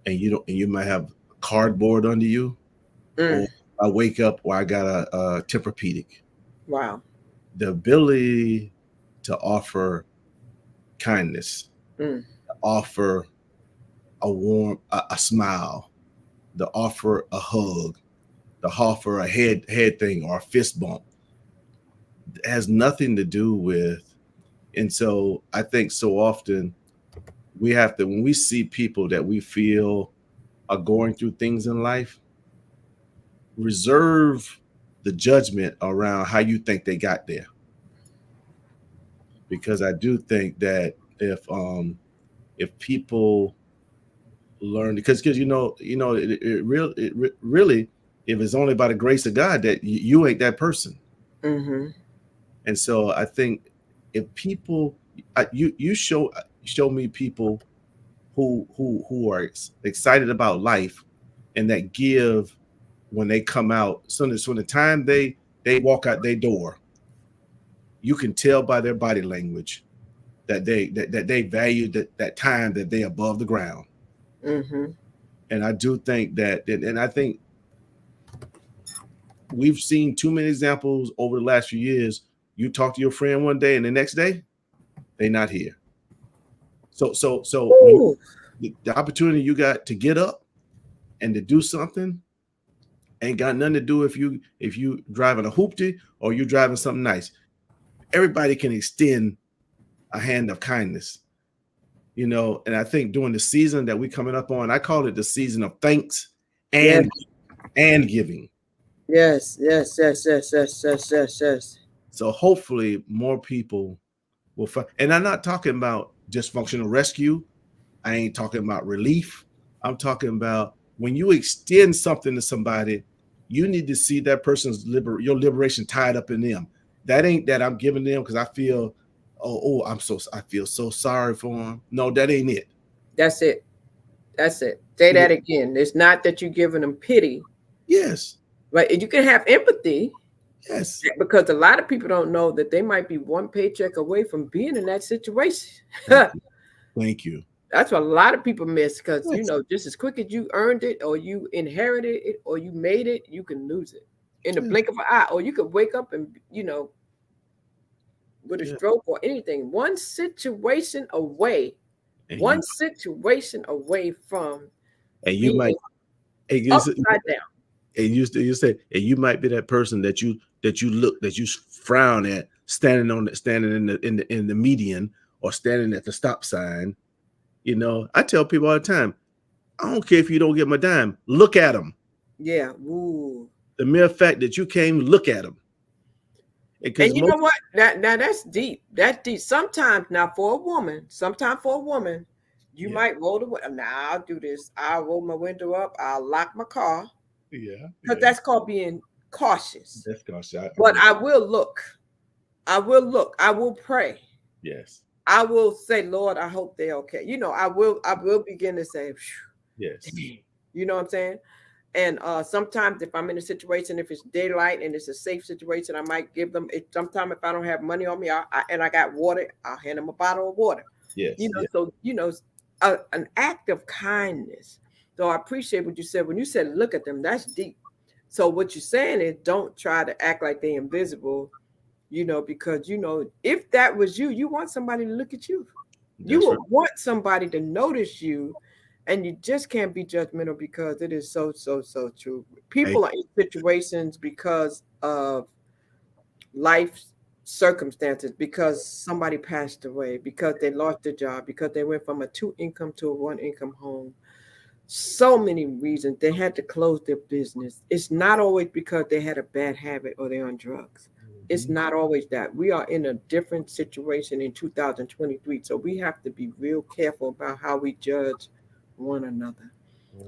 and you might have cardboard under you, or I wake up or I got a Tempur-Pedic.
Wow.
The ability to offer kindness, offer a smile, to offer a hug, to offer a head thing or a fist bump, it has nothing to do with. And so I think so often we have to, when we see people that we feel are going through things in life, reserve the judgment around how you think they got there. Because I do think that if people learn, because really, if it's only by the grace of God that you ain't that person.
Mm-hmm.
And so I think if people, you show me people who are excited about life and that give when they come out. So the time they walk out their door, you can tell by their body language that they value that time that they above the ground.
Mm-hmm.
And I do think that, and I think we've seen too many examples over the last few years. You talk to your friend one day and the next day they're not here. So when the opportunity you got to get up and to do something ain't got nothing to do if you driving a hoopty or you driving something nice. Everybody can extend a hand of kindness, and I think during the season that we coming up on, I call it the season of thanks and giving.
Yes.
So hopefully more people will find, and I'm not talking about just functional rescue. I ain't talking about relief. I'm talking about when you extend something to somebody, you need to see that person's your liberation tied up in them. That ain't that I'm giving them because I feel, I feel so sorry for them. No, that ain't it.
That's it. Say that again. It's not that you're giving them pity.
Yes.
Right. And you can have empathy.
Yes.
Because a lot of people don't know that they might be one paycheck away from being in that situation.
Thank you.
That's what a lot of people miss, because just as quick as you earned it or you inherited it or you made it, you can lose it in the blink of an eye. Or you could wake up and with a stroke or anything. One situation away from
and you might
upside down.
And you say, and you might be that person that you frown at standing in the median or standing at the stop sign. I tell people all the time, I don't care if you don't get my dime, look at them.
Yeah. Ooh.
The mere fact that you came, look at them.
And you know what? Now that's deep. That's deep. Sometimes for a woman, you might roll the window. Now I'll do this. I'll roll my window up. I'll lock my car.
Yeah.
Because that's called being cautious.
That's cautious.
But I will look. I will pray.
Yes.
I will say, Lord, I hope they're okay. I will begin to say,
yes.
You know what I'm saying? And sometimes if I'm in a situation, if it's daylight and it's a safe situation, I might give them it. Sometimes if I don't have money on me and I got water, I'll hand them a bottle of water.
Yes.
So, an act of kindness. So I appreciate what you said. When you said, look at them, that's deep. So what you're saying is don't try to act like they're invisible, because, if that was you want somebody to look at you. You would want somebody to notice you. And you just can't be judgmental, because it is so true. People are in situations because of life circumstances, because somebody passed away, because they lost their job, because they went from a 2-income to a 1-income home. So many reasons. They had to close their business. It's not always because they had a bad habit or they're on drugs. It's not always that. We are in a different situation in 2023. So we have to be real careful about how we judge one another.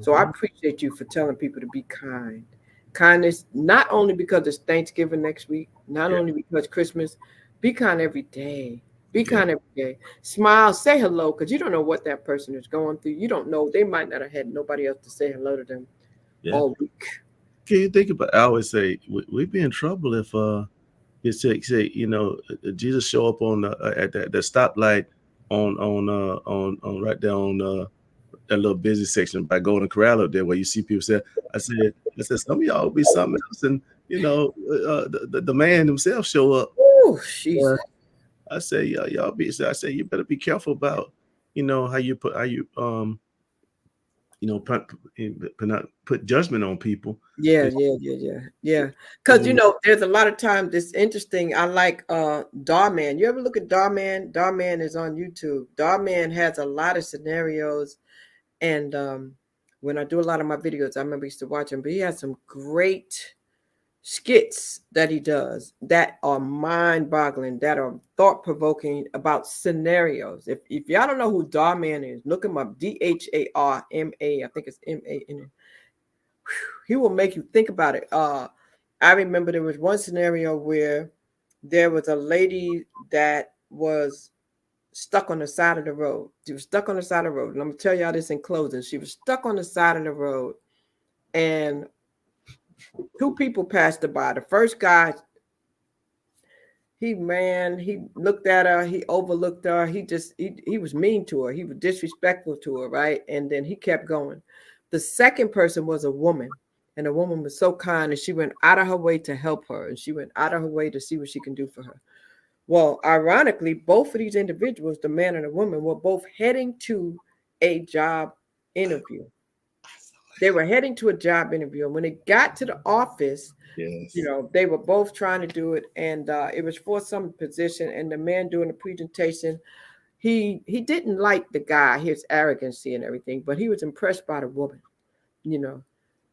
So I appreciate you for telling people to be kind. Kindness, not only because it's Thanksgiving next week, not only because Christmas, be kind every day. Be kind every day. Smile, say hello, because you don't know what that person is going through. You don't know. They might not have had nobody else to say hello to them all week.
Can you think about, I always say, we'd be in trouble if you say Jesus show up on at the stoplight on right there on that little busy section by Golden Corral up there, where you see people say, I said some of y'all be something else, and the man himself show up.
Oh, Jesus.
I say y'all be. I say you better be careful about how you put put judgment on people.
Yeah. Because there's a lot of times it's interesting. I like Darman. You ever look at Darman? Darman is on YouTube. Darman has a lot of scenarios, and when I do a lot of my videos, I remember I used to watch him. But he has some great skits that he does that are mind-boggling, that are thought-provoking about scenarios. If y'all don't know who Darman is, look him up. Dharma. I think it's MAN. He will make you think about it. I remember there was one scenario where there was a lady that was stuck on the side of the road. She was stuck on the side of the road. And I'm gonna tell y'all this in closing. She was stuck on the side of the road, and two people passed her by. The first guy, he looked at her, he overlooked her, he was mean to her, he was disrespectful to her, right? And then he kept going. The second person was a woman, and the woman was so kind, and she went out of her way to help her, and she went out of her way to see what she can do for her. Well, ironically, both of these individuals, the man and the woman, were both heading to a job interview. They were heading to a job interview. And when they got to the office,
Yes.
they were both trying to do it. And it was for some position. And the man doing the presentation, he didn't like the guy, his arrogancy and everything, but he was impressed by the woman,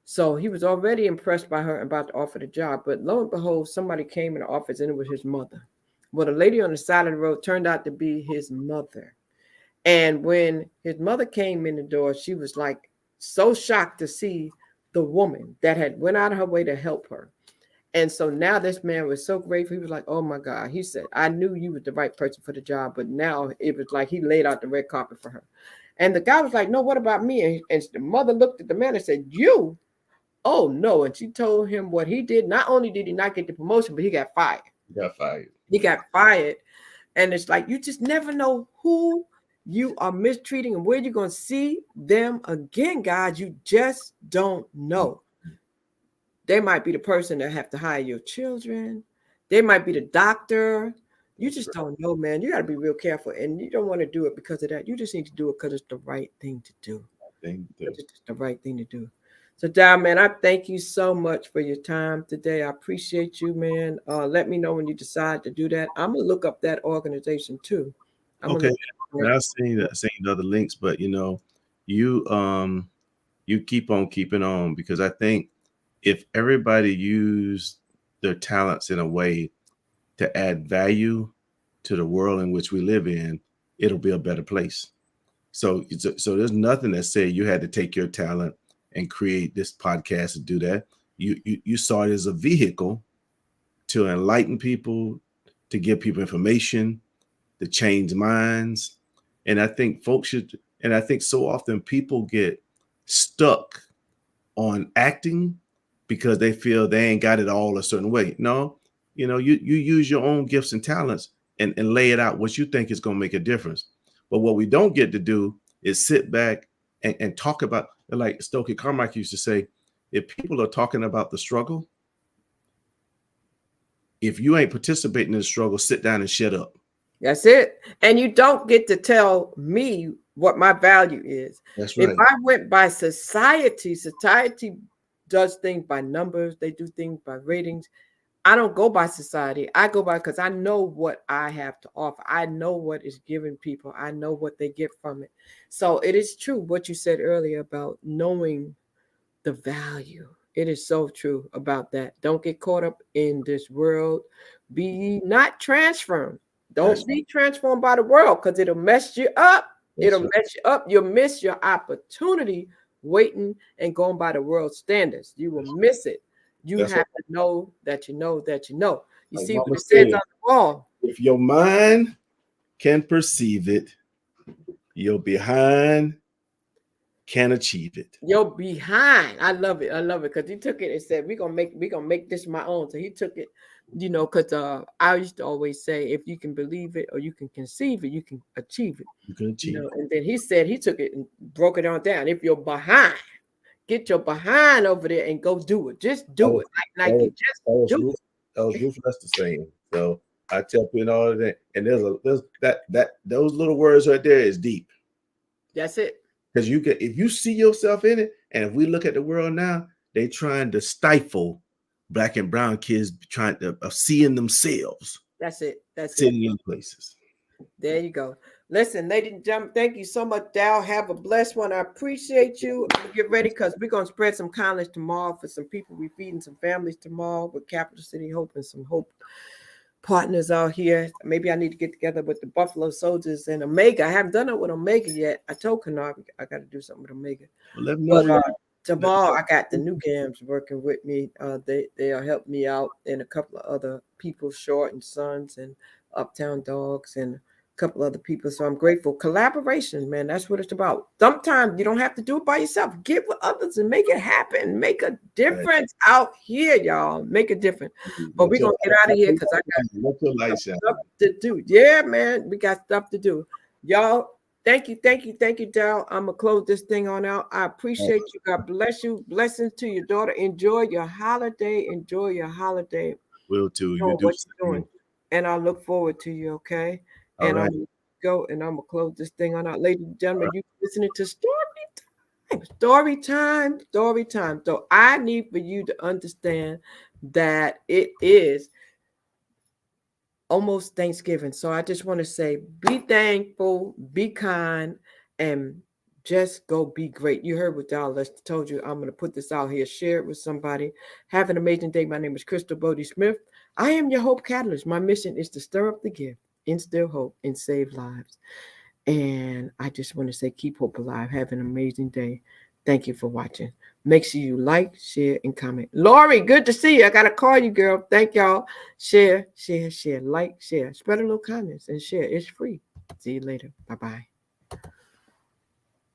So he was already impressed by her and about to offer the job. But lo and behold, somebody came in the office, and it was his mother. Well, the lady on the side of the road turned out to be his mother. And when his mother came in the door, she was like so shocked to see the woman that had went out of her way to help her. And so now this man was so grateful. He was like, oh my God. He said, I knew you were the right person for the job. But now it was like he laid out the red carpet for her. And the guy was like, no, what about me? And the mother looked at the man and said, you? Oh, no. And she told him what he did. Not only did he not get the promotion, but he got fired. He got fired. And it's like, you just never know who you are mistreating and where you're going to see them again, guys. You just don't know. They might be the person that have to hire your children. They might be the doctor. You just don't know, man. You got to be real careful. And you don't want to do it because of that. You just need to do it because it's the right thing to do. It's the right thing to do. So, Darryl, man, I thank you so much for your time today. I appreciate you, man. Let me know when you decide to do that. I'm going to look up that organization, too.
Okay. I've seen the other links, but, you keep on keeping on, because I think if everybody used their talents in a way to add value to the world in which we live in, it'll be a better place. So there's nothing that said you had to take your talent and create this podcast to do that. You saw it as a vehicle to enlighten people, to give people information, to change minds. And I think I think so often people get stuck on acting because they feel they ain't got it all a certain way. No, you use your own gifts and talents and lay it out what you think is going to make a difference. But what we don't get to do is sit back and talk about, like Stokely Carmichael used to say, if people are talking about the struggle, if you ain't participating in the struggle, sit down and shut up.
That's it. And you don't get to tell me what my value is.
That's right.
If I went by society does things by numbers. They do things by ratings. I don't go by society. I go by because I know what I have to offer. I know what is given people. I know what they get from it. So it is true what you said earlier about knowing the value. It is so true about that. Don't get caught up in this world. Be not transformed. Don't be transformed by the world, because it'll mess you up. It'll mess you up. You'll miss your opportunity waiting and going by the world standards. You will miss it. You have to know that you know that you know. You see what it says on the wall.
If your mind can perceive it, your behind can achieve it.
Your behind. I love it. I love it, because he took it and said, we're gonna make this my own. So he took it, because I used to always say, if you can believe it or you can conceive it, you can achieve it.
You can achieve it.
And then he said he took it and broke it on down. If you're behind, get your behind over there and go do it. Just do it. Like do it.
That was Ruth Lester saying. So I tell people all of that. And there's those little words right there is deep.
That's it.
Because if you see yourself in it, and if we look at the world now, they trying to stifle Black and brown kids trying to seeing themselves.
That's it. That's
sitting in places.
There you go. Listen, ladies and gentlemen, thank you so much, Darryl. Have a blessed one. I appreciate you. I'm gonna get ready because we're gonna spread some kindness tomorrow for some people. We're feeding some families tomorrow with Capital City Hope and some Hope partners out here. Maybe I need to get together with the Buffalo Soldiers and Omega. I haven't done it with Omega yet. I told Kennard I got to do something with Omega.
Well, let me know.
But tomorrow I got the New Gams working with me. They are helping me out, and a couple of other people, Short and Sons and Uptown Dogs and a couple other people. So I'm grateful. Collaboration, man, that's what it's about. Sometimes you don't have to do it by yourself. Get with others and make it happen. Make a difference out here, y'all. Make a difference. But we're going to get out of here because I got stuff to do. Yeah, man, we got stuff to do. Y'all, thank you, Darryl. I'm going to close this thing on out. I appreciate you. God bless you. Blessings to your daughter. Enjoy your holiday.
Will too.
You what you're doing. And I look forward to you, okay? And I'm going to go and I'm going to close this thing on out. Ladies and gentlemen, you're listening to Story time. So I need for you to understand that it is almost Thanksgiving. So I just want to say, be thankful, be kind, and just go be great. You heard what Darryl Lester told you. I'm going to put this out here, share it with somebody. Have an amazing day. My name is Crystal Bodie Smith. I am your Hope Catalyst. My mission is to stir up the gift, instill hope, and save lives. And I just want to say, keep hope alive. Have an amazing day. Thank you for watching. Make sure you like, share, and comment. Lori, good to see you. I got to call you, girl. Thank y'all. Share, like, share. Spread a little kindness and share. It's free. See you later. Bye-bye.